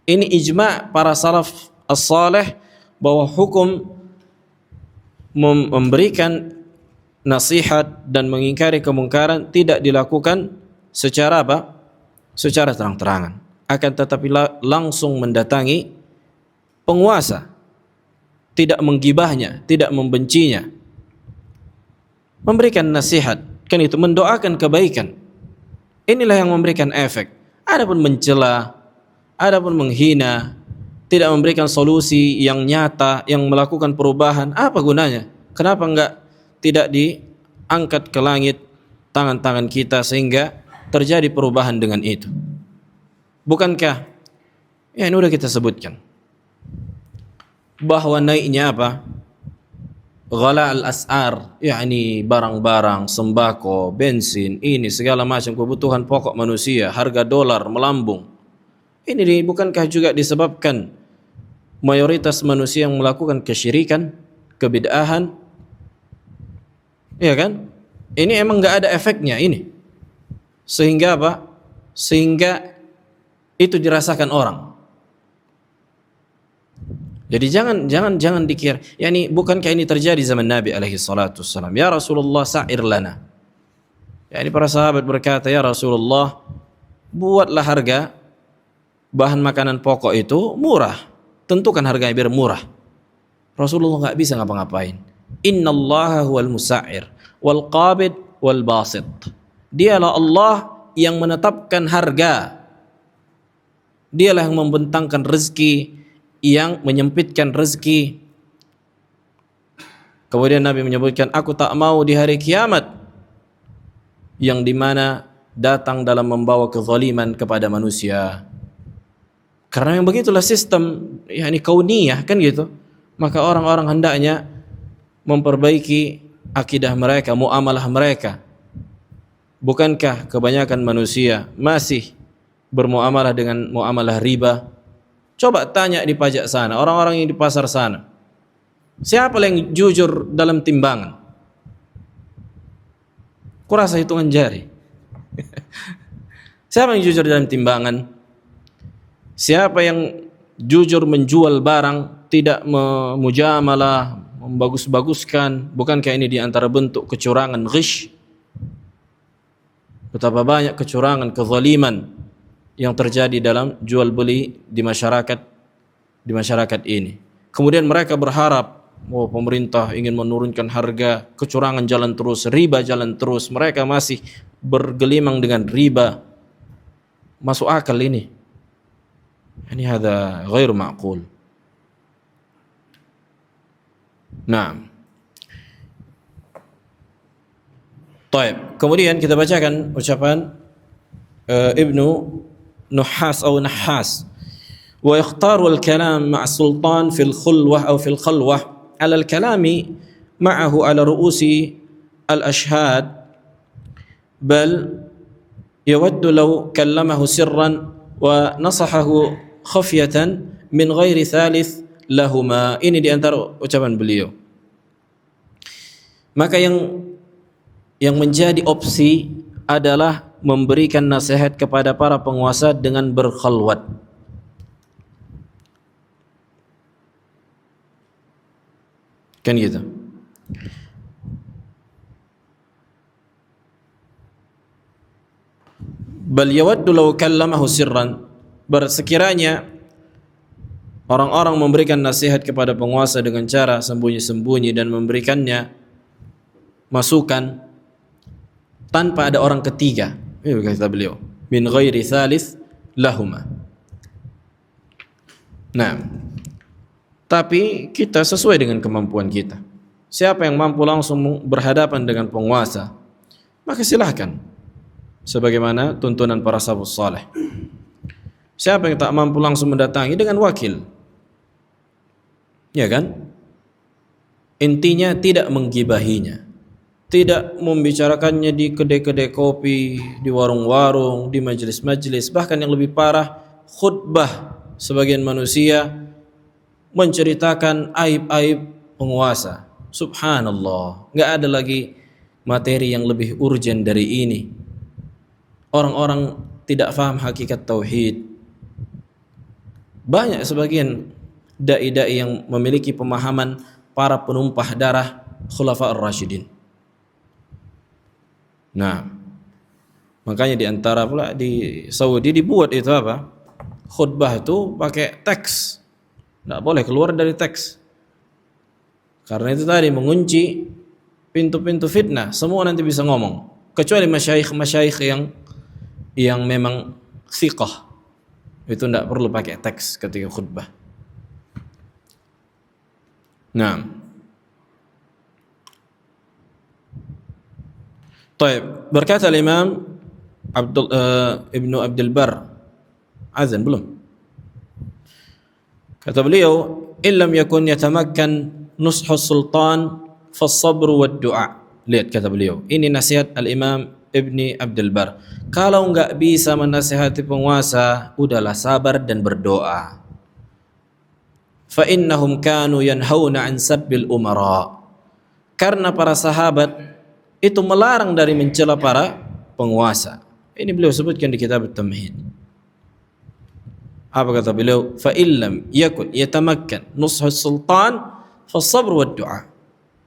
ijma' para salaf as-saleh bahwa hukum memberikan nasihat dan mengingkari kemungkaran tidak dilakukan secara apa? Secara terang-terangan, akan tetapi langsung mendatangi penguasa, tidak menggibahnya, tidak membencinya, memberikan nasihat, kan itu mendoakan kebaikan. Inilah yang memberikan efek. Adapun mencela, adapun menghina, tidak memberikan solusi yang nyata, yang melakukan perubahan, apa gunanya? Kenapa tidak diangkat ke langit tangan-tangan kita sehingga terjadi perubahan dengan itu? Bukankah ya ini sudah kita sebutkan bahwa naiknya apa? Ghala al-as'ar, yakni barang-barang, sembako, bensin, ini segala macam kebutuhan pokok manusia, harga dolar melambung. bukankah juga disebabkan mayoritas manusia yang melakukan kesyirikan, kebid'ahan? Ya kan? Ini emang nggak ada efeknya ini. Sehingga apa? Sehingga itu dirasakan orang. Jadi jangan dikira, yani bukankah ini terjadi zaman Nabi alaihi salatu wassalam? Ya Rasulullah, sa'ir lana. Yani para sahabat berkata, ya Rasulullah, buatlah harga bahan makanan pokok itu murah. Tentukan harganya biar murah. Rasulullah nggak bisa ngapa-ngapain. Innallaha huwal musa'ir wal qabid wal basit. Dialah Allah yang menetapkan harga. Dialah yang membentangkan rezeki, yang menyempitkan rezeki. Kemudian Nabi menyebutkan, aku tak mau di hari kiamat yang dimana datang dalam membawa kezaliman kepada manusia. Karena yang begitulah sistem, yakni kauniyah, kan gitu. Maka orang-orang hendaknya memperbaiki akidah mereka, muamalah mereka. Bukankah kebanyakan manusia masih bermuamalah dengan muamalah riba? Coba tanya di pajak sana, orang-orang yang di pasar sana, siapa yang jujur dalam timbangan? Kurasa hitungan jari. Siapa yang jujur dalam timbangan? Siapa yang jujur menjual barang, tidak memujamalah, membagus-baguskan? Bukankah ini di antara bentuk kecurangan, ghish? Betapa banyak kecurangan, kezaliman yang terjadi dalam jual beli di masyarakat ini. Kemudian mereka berharap, pemerintah ingin menurunkan harga, kecurangan jalan terus, riba jalan terus, mereka masih bergelimang dengan riba. Masuk akal ini? Ini hada ghairu ma'qul. Nah, taib. Kemudian kita bacakan ucapan Ibnu Nuhas atau Nahas. Wa yakhtaru al-kalam ma'a sultan fil khulwah atau fil khalwah ala al-kalami ma'ahu ala ru'usi al-ashhad bal yawaddu law kallamahu sirran wa nasahahu khafyatan min ghairi thalith lahuma. Ini di antara ucapan beliau. Maka yang menjadi opsi adalah memberikan nasihat kepada para penguasa dengan berkhalwat. Kan gitu. Bal yawaddu law kallamahu sirran. Sekiranya orang-orang memberikan nasihat kepada penguasa dengan cara sembunyi-sembunyi dan memberikannya masukan tanpa ada orang ketiga. Ini kata beliau, min ghairi thalith lahuma. Nah, tapi kita sesuai dengan kemampuan kita. Siapa yang mampu langsung berhadapan dengan penguasa, maka silahkan, sebagaimana tuntunan para salafus saleh. Siapa yang tak mampu langsung mendatangi, dengan wakil. Ya kan? Intinya tidak menggibahinya, tidak membicarakannya di kedai-kedai kopi, di warung-warung, di majelis-majelis. Bahkan yang lebih parah, khutbah sebagian manusia menceritakan aib-aib penguasa. Subhanallah, nggak ada lagi materi yang lebih urgen dari ini. Orang-orang tidak faham hakikat tauhid. Banyak sebagian dai-dai yang memiliki pemahaman para penumpah darah Khulafa ar-Rasyidin. Nah, makanya di antara pula di Saudi dibuat itu apa? Khutbah itu pakai teks. Tidak boleh keluar dari teks. Karena itu tadi mengunci pintu-pintu fitnah. Semua nanti bisa ngomong. Kecuali masyayikh yang memang thiqah. Itu tidak perlu pakai teks ketika khutbah. Nah, taib. Berkata Imam Ibnu Abdul Bar, azan belum? Kata beliau, illam yakun yatamakkan nushu sultan fas-sabru wad-du'a. Lihat kata beliau, ini nasihat al-Imam Ibni Abdul Bar, kalau enggak bisa menasihati penguasa, udahlah sabar dan berdoa. Fa innahum kanu yanhauna an sabbil umara. Karena para sahabat itu melarang dari mencela para penguasa. Ini beliau sebutkan di kitab At-Tamhid. Apa kata beliau? Fa illam yakun yatamakkan nushus sultan fa sabr wa du'a.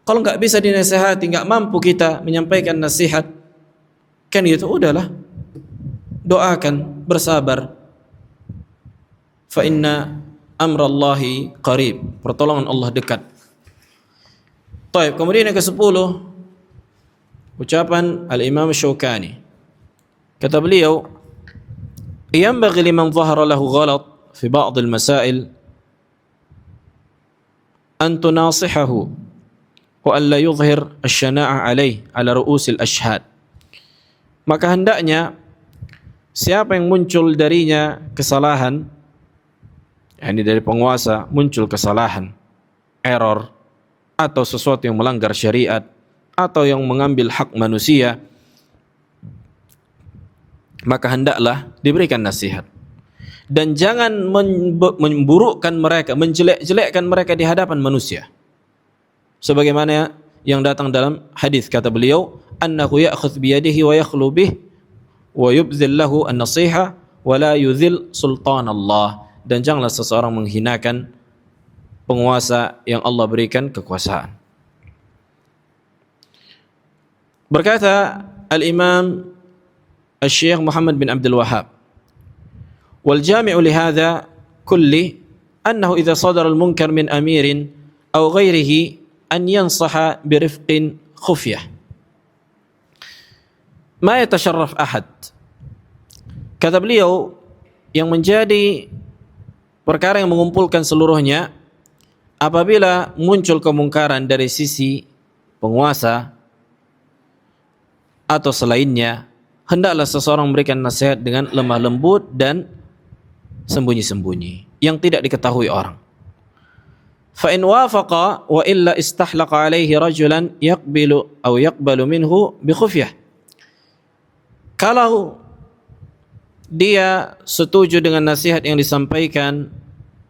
Kalau enggak bisa dinasihati, enggak mampu kita menyampaikan nasihat, kan gitu, udahlah doakan, bersabar. Fa inna amrallahi qarib, pertolongan Allah dekat. Baik, kemudian yang ke-10 ucapan Al-Imam Syaukani. Kata beliau, yanbaghi liman dhahara lahu ghalat fi ba'd al-masail an tunasihahu wa an la yudhhir asy-syana'a alayhi ala ru'us al-ashhad. Maka hendaknya siapa yang muncul darinya kesalahan, yakni dari penguasa muncul kesalahan, error, atau sesuatu yang melanggar syariat, atau yang mengambil hak manusia, maka hendaklah diberikan nasihat. Dan jangan memburukkan mereka, menjelek-jelekkan mereka di hadapan manusia. Sebagaimana yang datang dalam hadis, kata beliau, annahu ya'khudh biyadihi wa yakhlu bih wa yubdhil lahu an-nasiha wa la yudhil sultanallah. Dan janganlah seseorang menghinakan penguasa yang Allah berikan kekuasaan. Berkata Al-Imam Al-Syekh Muhammad bin Abdul Wahhab, wal jami'u li hadha kulli annahu idza sadara al-munkar min amirin aw ghairihi an yansaha birifqin khufyah ma yatasharraf ahad. Kata beliau, yang menjadi perkara yang mengumpulkan seluruhnya, apabila muncul kemungkaran dari sisi penguasa atau selainnya, hendaklah seseorang memberikan nasihat dengan lemah lembut dan sembunyi-sembunyi, yang tidak diketahui orang. Fa in wafaqa wa illa istahlaqa alaihi rajulan yaqbalu minhu bi khufyah. Kalau dia setuju dengan nasihat yang disampaikan,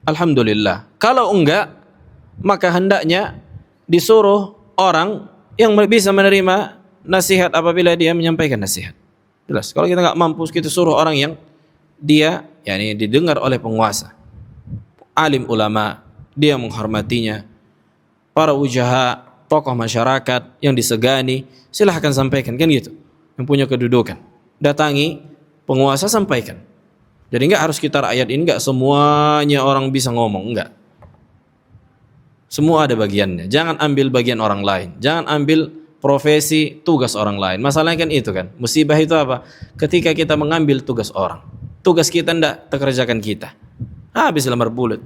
alhamdulillah. Kalau enggak, maka hendaknya disuruh orang yang bisa menerima nasihat apabila dia menyampaikan nasihat. Jelas, kalau kita enggak mampu, kita suruh orang yang dia yakni didengar oleh penguasa, alim ulama, dia menghormatinya, para ujaha, tokoh masyarakat yang disegani, silahkan sampaikan, kan gitu, yang punya kedudukan. Datangi penguasa, sampaikan. Jadi enggak harus kita rakyat ini, enggak semuanya orang bisa ngomong, enggak. Semua ada bagiannya. Jangan ambil bagian orang lain. Jangan ambil profesi, tugas orang lain. Masalahnya kan itu kan. Musibah itu apa? Ketika kita mengambil tugas orang. Tugas kita enggak terkerjakan kita. Habis lembar bulat.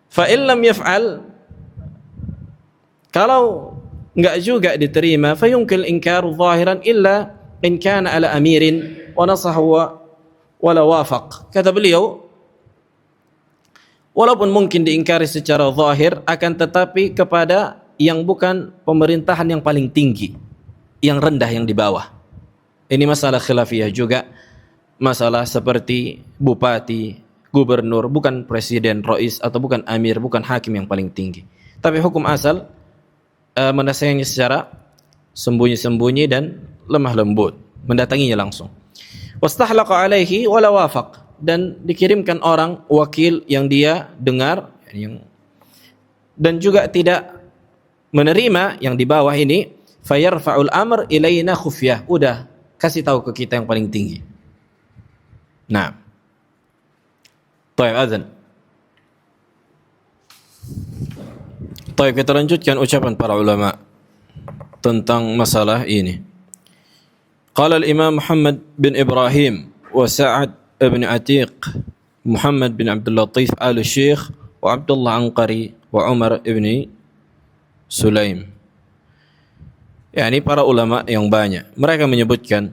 Fa illam yaf'al, kalau enggak juga diterima, fa yumkin inkaru zahiran illa in kana ala amirin wa nasahu wala wafaq. Kata beliau, walaupun mungkin diingkari secara zahir, akan tetapi kepada yang bukan pemerintahan yang paling tinggi, yang rendah, yang di bawah. Ini masalah khilafiyah juga. Masalah seperti bupati, gubernur, bukan presiden, rais, atau bukan amir, bukan hakim yang paling tinggi. Tapi hukum asal menasihatinya secara sembunyi-sembunyi dan lemah lembut, mendatanginya langsung. Wastahlaqa alaihi wala wafaq, dan dikirimkan orang wakil yang dia dengar, dan juga tidak menerima yang di bawah ini, fayarfa'ul amr ilaina khufyah, udah kasih tahu ke kita yang paling tinggi. Nah, baik, azan. Baik, kita lanjutkan ucapan para ulama tentang masalah ini. Qala al-Imam Muhammad bin Ibrahim wa Sa'ad ibn Atiq, Muhammad bin Abdul Latif al-Syekh, wa Abdullah Anqari, wa Umar ibn Sulaim. Yani para ulama yang banyak, mereka menyebutkan,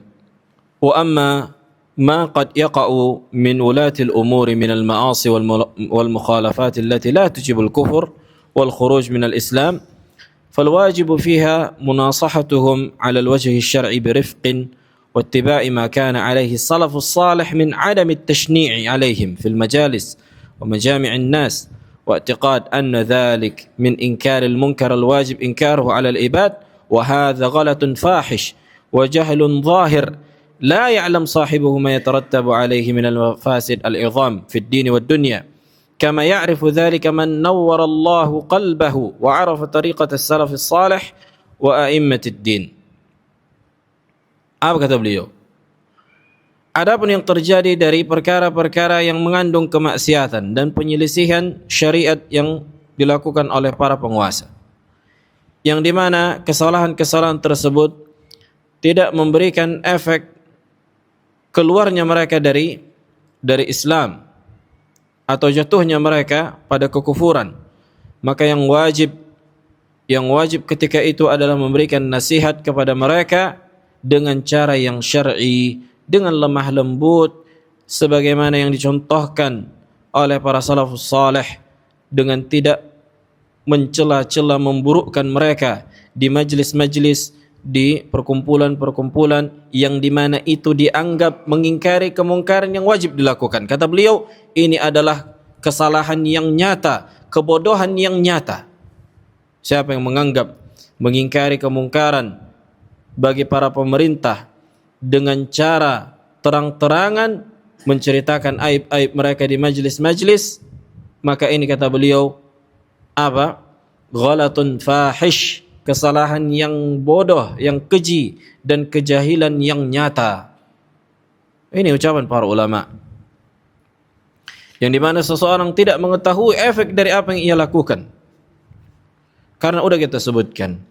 wa amma ما قد يقع من ولاة الأمور من المعاصي والمخالفات التي لا تجب الكفر والخروج من الإسلام فالواجب فيها مناصحتهم على الوجه الشرعي برفق واتباع ما كان عليه السلف الصالح من عدم التشنيع عليهم في المجالس ومجامع الناس واعتقاد أن ذلك من إنكار المنكر الواجب إنكاره على العباد وهذا غلط فاحش وجهل ظاهر لا يعلم صاحبه ما يترتب عليه من المفاسد العظام في الدين والدنيا كما يعرف ذلك من نور الله قلبه وعرف طريقة السلف الصالح وأئمة الدين. Apa kata beliau? Adapun yang terjadi dari perkara-perkara yang mengandung kemaksiatan dan penyelisihan syariat yang dilakukan oleh para penguasa, yang dimana kesalahan-kesalahan tersebut tidak memberikan efek keluarnya mereka dari Islam atau jatuhnya mereka pada kekufuran, maka yang wajib ketika itu adalah memberikan nasihat kepada mereka dengan cara yang syar'i, dengan lemah lembut sebagaimana yang dicontohkan oleh para salafus saleh, dengan tidak mencela-cela memburukkan mereka di majlis-majlis, di perkumpulan-perkumpulan yang dimana itu dianggap mengingkari kemungkaran yang wajib dilakukan. Kata beliau, ini adalah kesalahan yang nyata, kebodohan yang nyata. Siapa yang menganggap mengingkari kemungkaran bagi para pemerintah dengan cara terang-terangan menceritakan aib-aib mereka di majlis-majlis, maka ini kata beliau apa? Ghalatun fahish, kesalahan yang bodoh, yang keji dan kejahilan yang nyata. Ini ucapan para ulama, yang dimana seseorang tidak mengetahui efek dari apa yang ia lakukan. Karena udah kita sebutkan,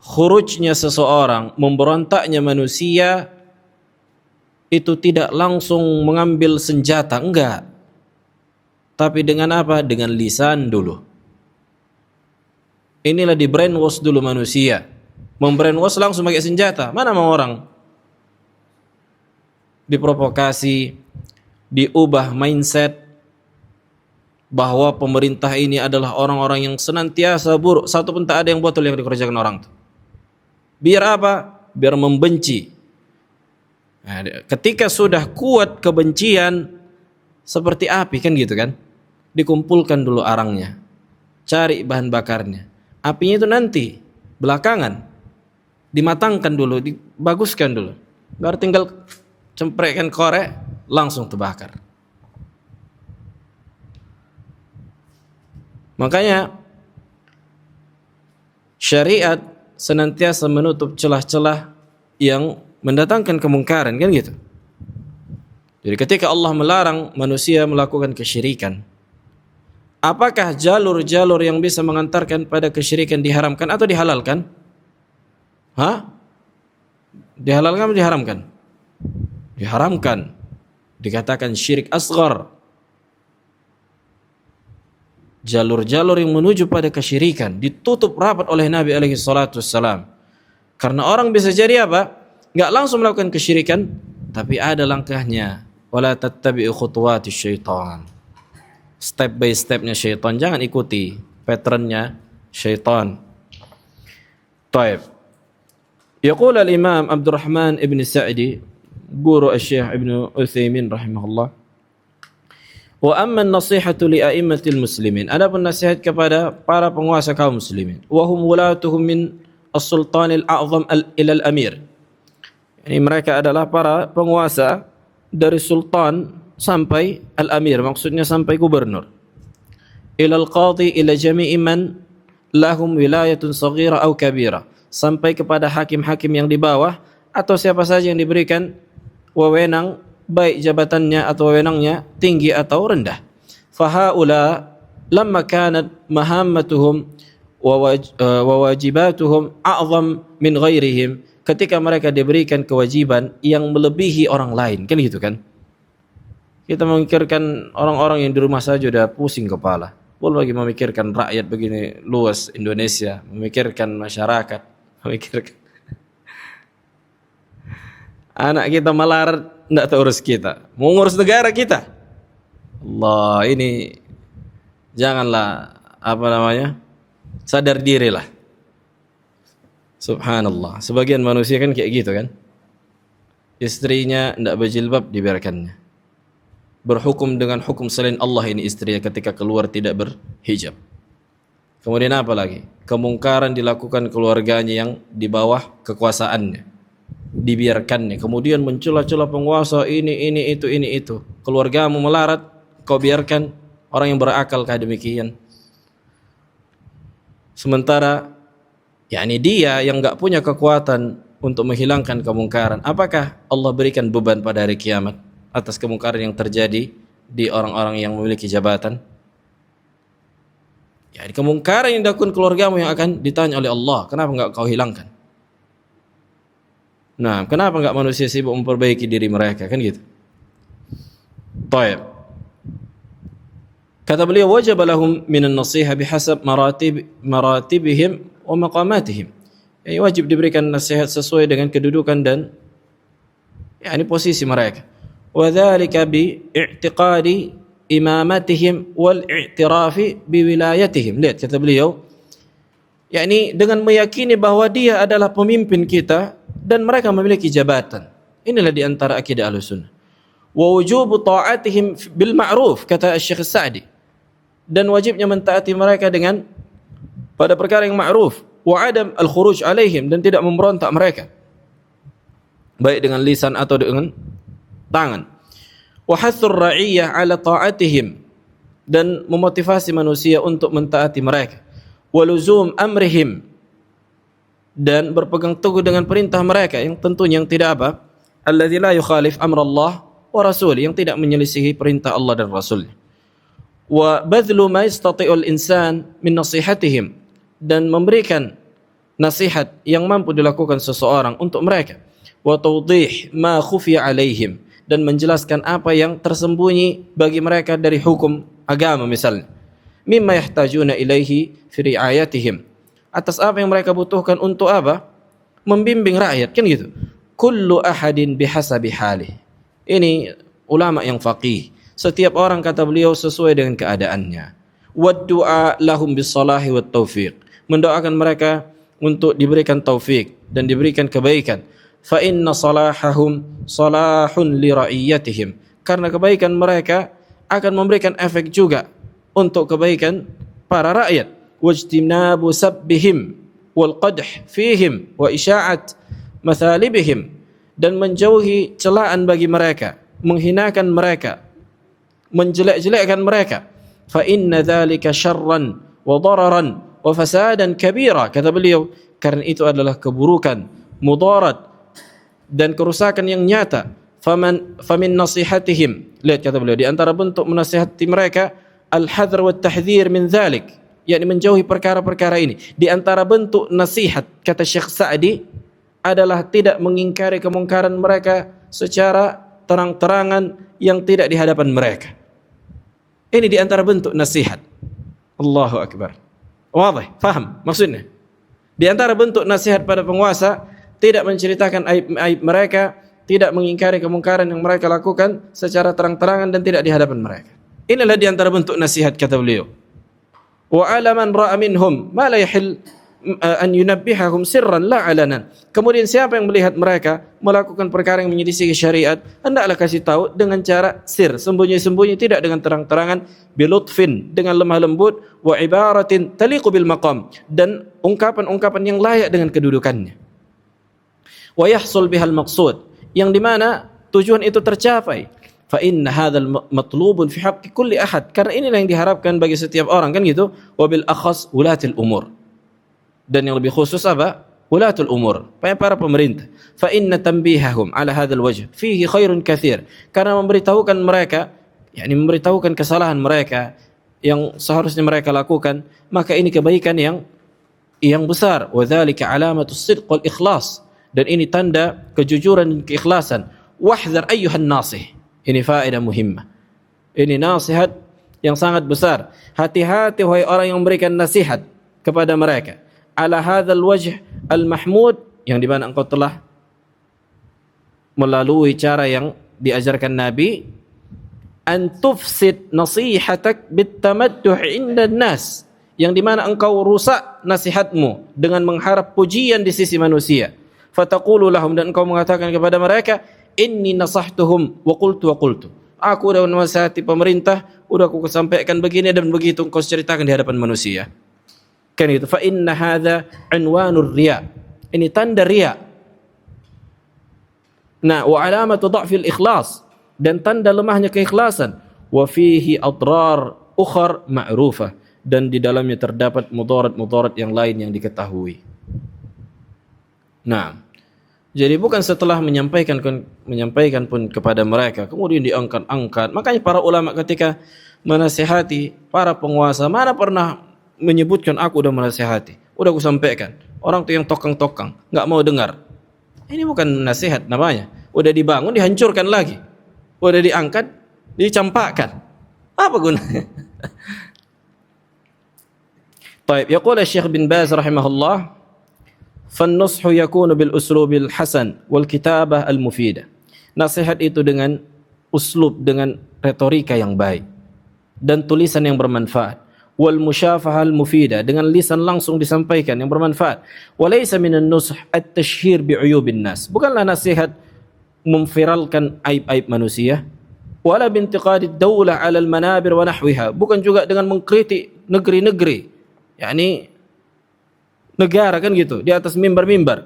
khurujnya seseorang, memberontaknya manusia itu tidak langsung mengambil senjata, enggak. Tapi dengan apa? Dengan lisan dulu. Inilah di brainwash dulu manusia. Membrainwash langsung pakai senjata. Mana mau orang diprovokasi, diubah mindset bahwa pemerintah ini adalah orang-orang yang senantiasa buruk, satu pun tak ada yang betul yang dikerjakan orang itu. Biar apa? Biar membenci. Nah, ketika sudah kuat kebencian seperti api kan gitu kan, dikumpulkan dulu arangnya, cari bahan bakarnya. Apinya itu nanti belakangan, dimatangkan dulu, dibaguskan dulu, baru tinggal cemprekkan korek, langsung terbakar. Makanya syariat senantiasa menutup celah-celah yang mendatangkan kemungkaran, kan gitu. Jadi ketika Allah melarang manusia melakukan kesyirikan, apakah jalur-jalur yang bisa mengantarkan pada kesyirikan diharamkan atau dihalalkan? Dihalalkan atau diharamkan? Diharamkan. Dikatakan syirik asghar. Jalur-jalur yang menuju pada kesyirikan ditutup rapat oleh Nabi alaihi salatu wassalam. Karena orang bisa jadi apa? Enggak langsung melakukan kesyirikan, tapi ada langkahnya. Wala tattabi'u khutuwatis syaitan. Step by stepnya syaitan, jangan ikuti patternnya syaitan. Taib. Yaqul al-Imam Abdurrahman ibn Sa'di, guru al-Syekh Ibn Utsaimin rahimahullah, wa amma an-nasihatu li a'immatil muslimin, adapun nasihat kepada para penguasa kaum muslimin, wa hum wulatuhum min as-sultanil a'zam ila al-amir. Ini mereka adalah para penguasa dari sultan sampai al-amir, maksudnya sampai gubernur. Ila al-qadhi ila jami'i man lahum wilayatun saghira aw kabira, sampai kepada hakim-hakim yang di bawah atau siapa saja yang diberikan wewenang, baik jabatannya atau wewenangnya tinggi atau rendah. Fahaula lamma kanat mahammatuhum wa wajibatuhum a'zam min ghairihim, ketika mereka diberikan kewajiban yang melebihi orang lain, kan gitu kan. Kita memikirkan orang-orang yang di rumah saja udah pusing kepala, belum lagi memikirkan rakyat begini luas Indonesia, memikirkan masyarakat, memikirkan anak kita melarat, tidak terurus kita, mau ngurus negara kita. Allah, ini janganlah sadar diri lah. Subhanallah. Sebagian manusia kan kayak gitu kan. Istrinya tidak berjilbab dibiarkannya. Berhukum dengan hukum selain Allah ini istrinya ketika keluar tidak berhijab. Kemudian apa lagi? Kemungkaran dilakukan keluarganya yang di bawah kekuasaannya. Dibiarkannya. Kemudian mencela-cela penguasa ini itu. Keluargamu melarat, kau biarkan. Orang yang berakal kah demikian? Sementara dia yang enggak punya kekuatan untuk menghilangkan kemungkaran. Apakah Allah berikan beban pada hari kiamat atas kemungkaran yang terjadi di orang-orang yang memiliki jabatan? Kemungkaran yang dilakukan keluargamu yang akan ditanya oleh Allah. Kenapa enggak kau hilangkan? Nah, kenapa enggak manusia sibuk memperbaiki diri mereka? Kan gitu. Baik. Kata beliau, wajib lahum minan nasiha bihasab maratibihim wa maqamatihim. Wajib diberikan nasihat sesuai dengan kedudukan dan posisi mereka. Wa dzalika bi i'tiqadi imamatihim wal i'tirafi bi wilayatihim. Lihat kata beliau, dengan meyakini bahwa dia adalah pemimpin kita dan mereka memiliki jabatan. Inilah di antara akidah Ahlussunnah. Wa wujubu ta'atihim bil ma'ruf, kata Syekh Sa'di. Dan wajibnya mentaati mereka dengan pada perkara yang ma'ruf, wa adam al-khuruj alaihim, dan tidak memberontak mereka baik dengan lisan atau dengan tangan. Wa hathur ra'iyyah ala ta'atihim, dan memotivasi manusia untuk mentaati mereka. Wa luzum amrihim, dan berpegang teguh dengan perintah mereka yang tentunya yang tidak apa? Alladzi la yukhalif amrallah wa rasul, yang tidak menyelisihi perintah Allah dan Rasulnya. Wa badlu ma yastati'ul insan min nasihatihim, dan memberikan nasihat yang mampu dilakukan seseorang untuk mereka. Wa tawdih ma khufiya alaihim, dan menjelaskan apa yang tersembunyi bagi mereka dari hukum agama misalnya. Mimma yahtajuna ilaihi fi ri'ayatihim, atas apa yang mereka butuhkan untuk apa? Membimbing rakyat, kan gitu. Kullu ahadin bihasabi halih. Ini ulama yang faqih. Setiap orang, kata beliau, sesuai dengan keadaannya. Wad du'a lahum bis-salahi wat taufiq, mendoakan mereka untuk diberikan taufik dan diberikan kebaikan. Fa inna salahahum salahun li ra'iyatihim, karena kebaikan mereka akan memberikan efek juga untuk kebaikan para rakyat. Wajtinabu sabbihim wal qadh fihim wa isya'at mathalibihim, dan menjauhi celaan bagi mereka, menghinakan mereka, menjelek-jelekkan mereka. Fa inna dzalika syarran wa dararan wa fasadan kabira, kata beliau, karena itu adalah keburukan, mudarat, dan kerusakan yang nyata. Famin nasihatihim, lihat kata beliau, di antara bentuk menasihati mereka al-hadr wa tahdhir min dzalik, yakni menjauhi perkara-perkara ini. Di antara bentuk nasihat, kata Syekh Sa'di, adalah tidak mengingkari kemungkaran mereka secara terang-terangan yang tidak di hadapan mereka. Ini di antara bentuk nasihat. Allahu Akbar. Wadih, faham maksudnya? Di antara bentuk nasihat pada penguasa, tidak menceritakan aib-aib mereka, tidak mengingkari kemungkaran yang mereka lakukan secara terang-terangan dan tidak di hadapan mereka. Inilah di antara bentuk nasihat, kata beliau. Wa ala man ra'a minhum ma la yahil an yunabbihahum sirran la alanan. Kemudian siapa yang melihat mereka melakukan perkara yang menyelisihi syariat, hendaklah kasih tahu dengan cara sir, sembunyi-sembunyi, tidak dengan terang-terangan. Bilutfin, dengan lemah lembut. Wa ibaratin taliqu bil maqam, dan ungkapan-ungkapan yang layak dengan kedudukannya. Wa yahsul bihal maqsud, yang dimana tujuan itu tercapai. Fa inna hadzal matlubun fi haqqi kulli ahad, karena inilah yang diharapkan bagi setiap orang, kan gitu. Wa bil akhas ulatil umur, dan yang lebih khusus apa? Ulatul umur, para pemerintah. Fa inna tanbihahum ala hadzal wajh fihi khairun katsir, karena memberitahukan mereka, memberitahukan kesalahan mereka yang seharusnya mereka lakukan, maka ini kebaikan yang besar. Wa dzalika alamatus sidq wal ikhlas, dan ini tanda kejujuran dan keikhlasan. Wahdhar ayyuhan nasih, ini faedah muhimmah. Ini nasihat yang sangat besar. Hati-hati wahai orang yang memberikan nasihat kepada mereka. Ala hadzal wajh al-mahmud, yang dimana engkau telah melalui cara yang diajarkan Nabi. An tufsid nasihatak bitamadduh inda nas, yang dimana engkau rusak nasihatmu dengan mengharap pujian di sisi manusia. Fataqulu lahum, dan engkau mengatakan kepada mereka, inni nasahtuhum wa qultu. Aku udah menasihati pemerintah, udah aku sampaikan begini dan begitu, engkau ceritakan di hadapan manusia. Kan itu, fa inna hadza unwanur riya. Ini tanda riya. Nah, wa alamatu dha'fil ikhlas, dan tanda lemahnya keikhlasan. Wa fihi adrar ukhar ma'rufah, dan di dalamnya terdapat mudarat-mudarat yang lain yang diketahui. Nah, jadi bukan setelah menyampaikan pun kepada mereka kemudian diangkat-angkat. Makanya para ulama ketika menasihati para penguasa, mana pernah menyebutkan aku udah menasihati, udah aku sampaikan. Orang tuh yang tokang-tokang, nggak mau dengar. Ini bukan nasihat namanya. Udah dibangun, dihancurkan lagi. Udah diangkat, dicampakkan. Apa gunanya? Baik, yaqul Syekh bin Baz rahimahullah, فَالنُّصْحُ يَكُونُ بِالْأُسْلُوبِ الْحَسَنِ وَالْكِتَابَةِ الْمُفِيدَةِ. Nasihat itu dengan uslub, dengan retorika yang baik dan tulisan yang bermanfaat. وَالْمُشَافَهَةِ الْمُفِيدَةِ, dengan lisan langsung disampaikan yang bermanfaat. وَلَيْسَ مِنَ النُّصْحِ التَّشْهِيرِ بِعُيُوبِ النَّاسِ, bukanlah nasihat memviralkan aib-aib manusia. وَلَا بِانْتِقَادِ الدَّوْلَةِ عَلَى الْمَنَابِرِ وَنَحْوِهَا, bukan juga dengan mengkritik negeri-negeri, yakni negara kan gitu, di atas mimbar-mimbar.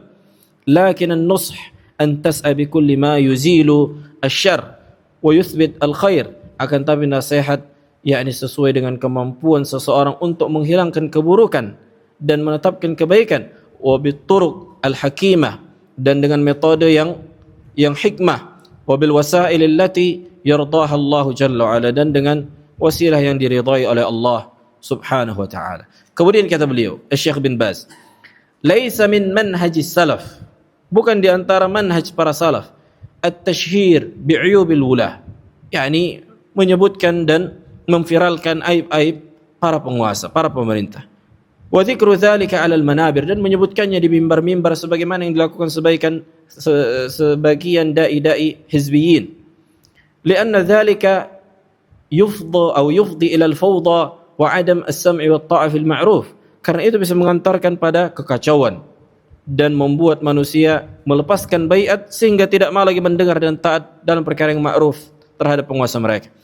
Lakin an-nush an tas'a bi kulli ma yuzilu asy-syarr wa yuthbit al-khair. Akan tapi nasihat yakni sesuai dengan kemampuan seseorang untuk menghilangkan keburukan dan menetapkan kebaikan. Wa bituruq al-hakimah, dan dengan metode yang hikmah. Wa bil wasail allati yardaha Allah jalla wa ala, dan dengan wasilah yang diridhai oleh Allah subhanahu wa ta'ala. Kemudian kata beliau, Syekh bin Baz, laisa min manhajis salaf, bukan di antara manhaj para salaf, at-tashhir bi'uyubil wulah, yakni menyebutkan dan memviralkan aib-aib para penguasa, para pemerintah. Wa dzikru dzalika 'ala al-manabir, dan menyebutkannya di mimbar-mimbar sebagaimana yang dilakukan sebagian dai-dai hizbiyin. Lianna dzalika yufdi ila al-fawda wa adam as-sam'i wa at-ta'a fil ma'ruf, karena itu bisa mengantarkan pada kekacauan dan membuat manusia melepaskan baiat sehingga tidak mau lagi mendengar dan taat dalam perkara yang ma'ruf terhadap penguasa mereka.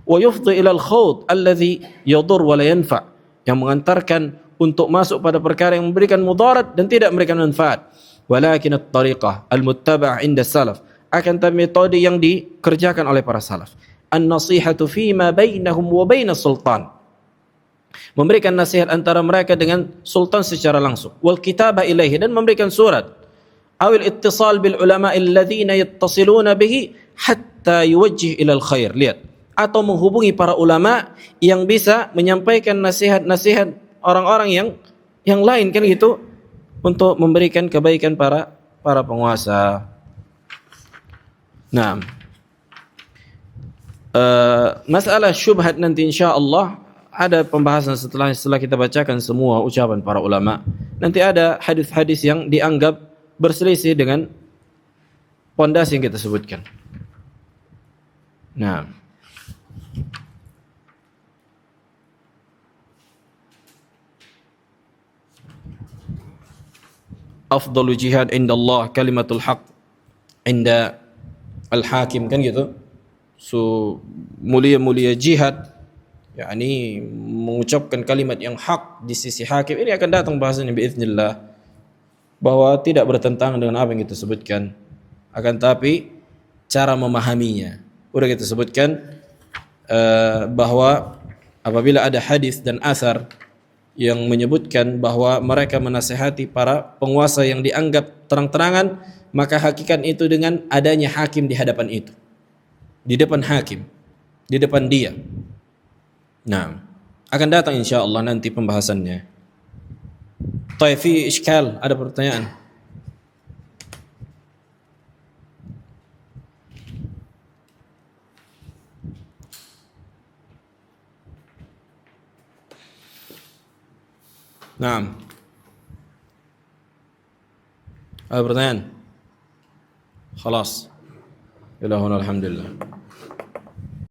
Wa yufdi ila al-khawd alladhi yadur wa la yanfa, yang mengantarkan untuk masuk pada perkara yang memberikan mudarat dan tidak memberikan manfaat. Walakin at-tariqah al-muttaba'ah 'inda salaf, akan tapi metode yang dikerjakan oleh para salaf, an-nasihatu fima bainahum wa bainas sultan, memberikan nasihat antara mereka dengan sultan secara langsung. Wal kitabah ilaihi, dan memberikan surat. Awil ittisal bil ulama alladhina yattasiluna bihi hatta yuwajjih ila al khair. Lihat, atau menghubungi para ulama yang bisa menyampaikan nasihat-nasihat orang-orang yang lain kan gitu, untuk memberikan kebaikan para penguasa. Nah, masalah syubhat nanti insyaallah ada pembahasan setelah kita bacakan semua ucapan para ulama. Nanti ada hadis-hadis yang dianggap berselisih dengan pondasi yang kita sebutkan. Nah, afdalu jihad inda Allah kalimatul haq inda al-hakim, kan gitu. So mulia-mulia jihad, yakni mengucapkan kalimat yang hak di sisi hakim. Ini akan datang bahasanya biiznillah, bahwa tidak bertentangan dengan apa yang kita sebutkan, akan tapi cara memahaminya. Udah kita sebutkan bahwa apabila ada hadis dan asar yang menyebutkan bahwa mereka menasihati para penguasa yang dianggap terang-terangan, maka hakikat itu dengan adanya hakim di hadapan itu, di depan hakim, di depan dia. Nah, akan datang insyaallah nanti pembahasannya. Taib, fi iskal, ada pertanyaan? Naam. Ada pertanyaan? Khalas. Ilahuna alhamdulillah.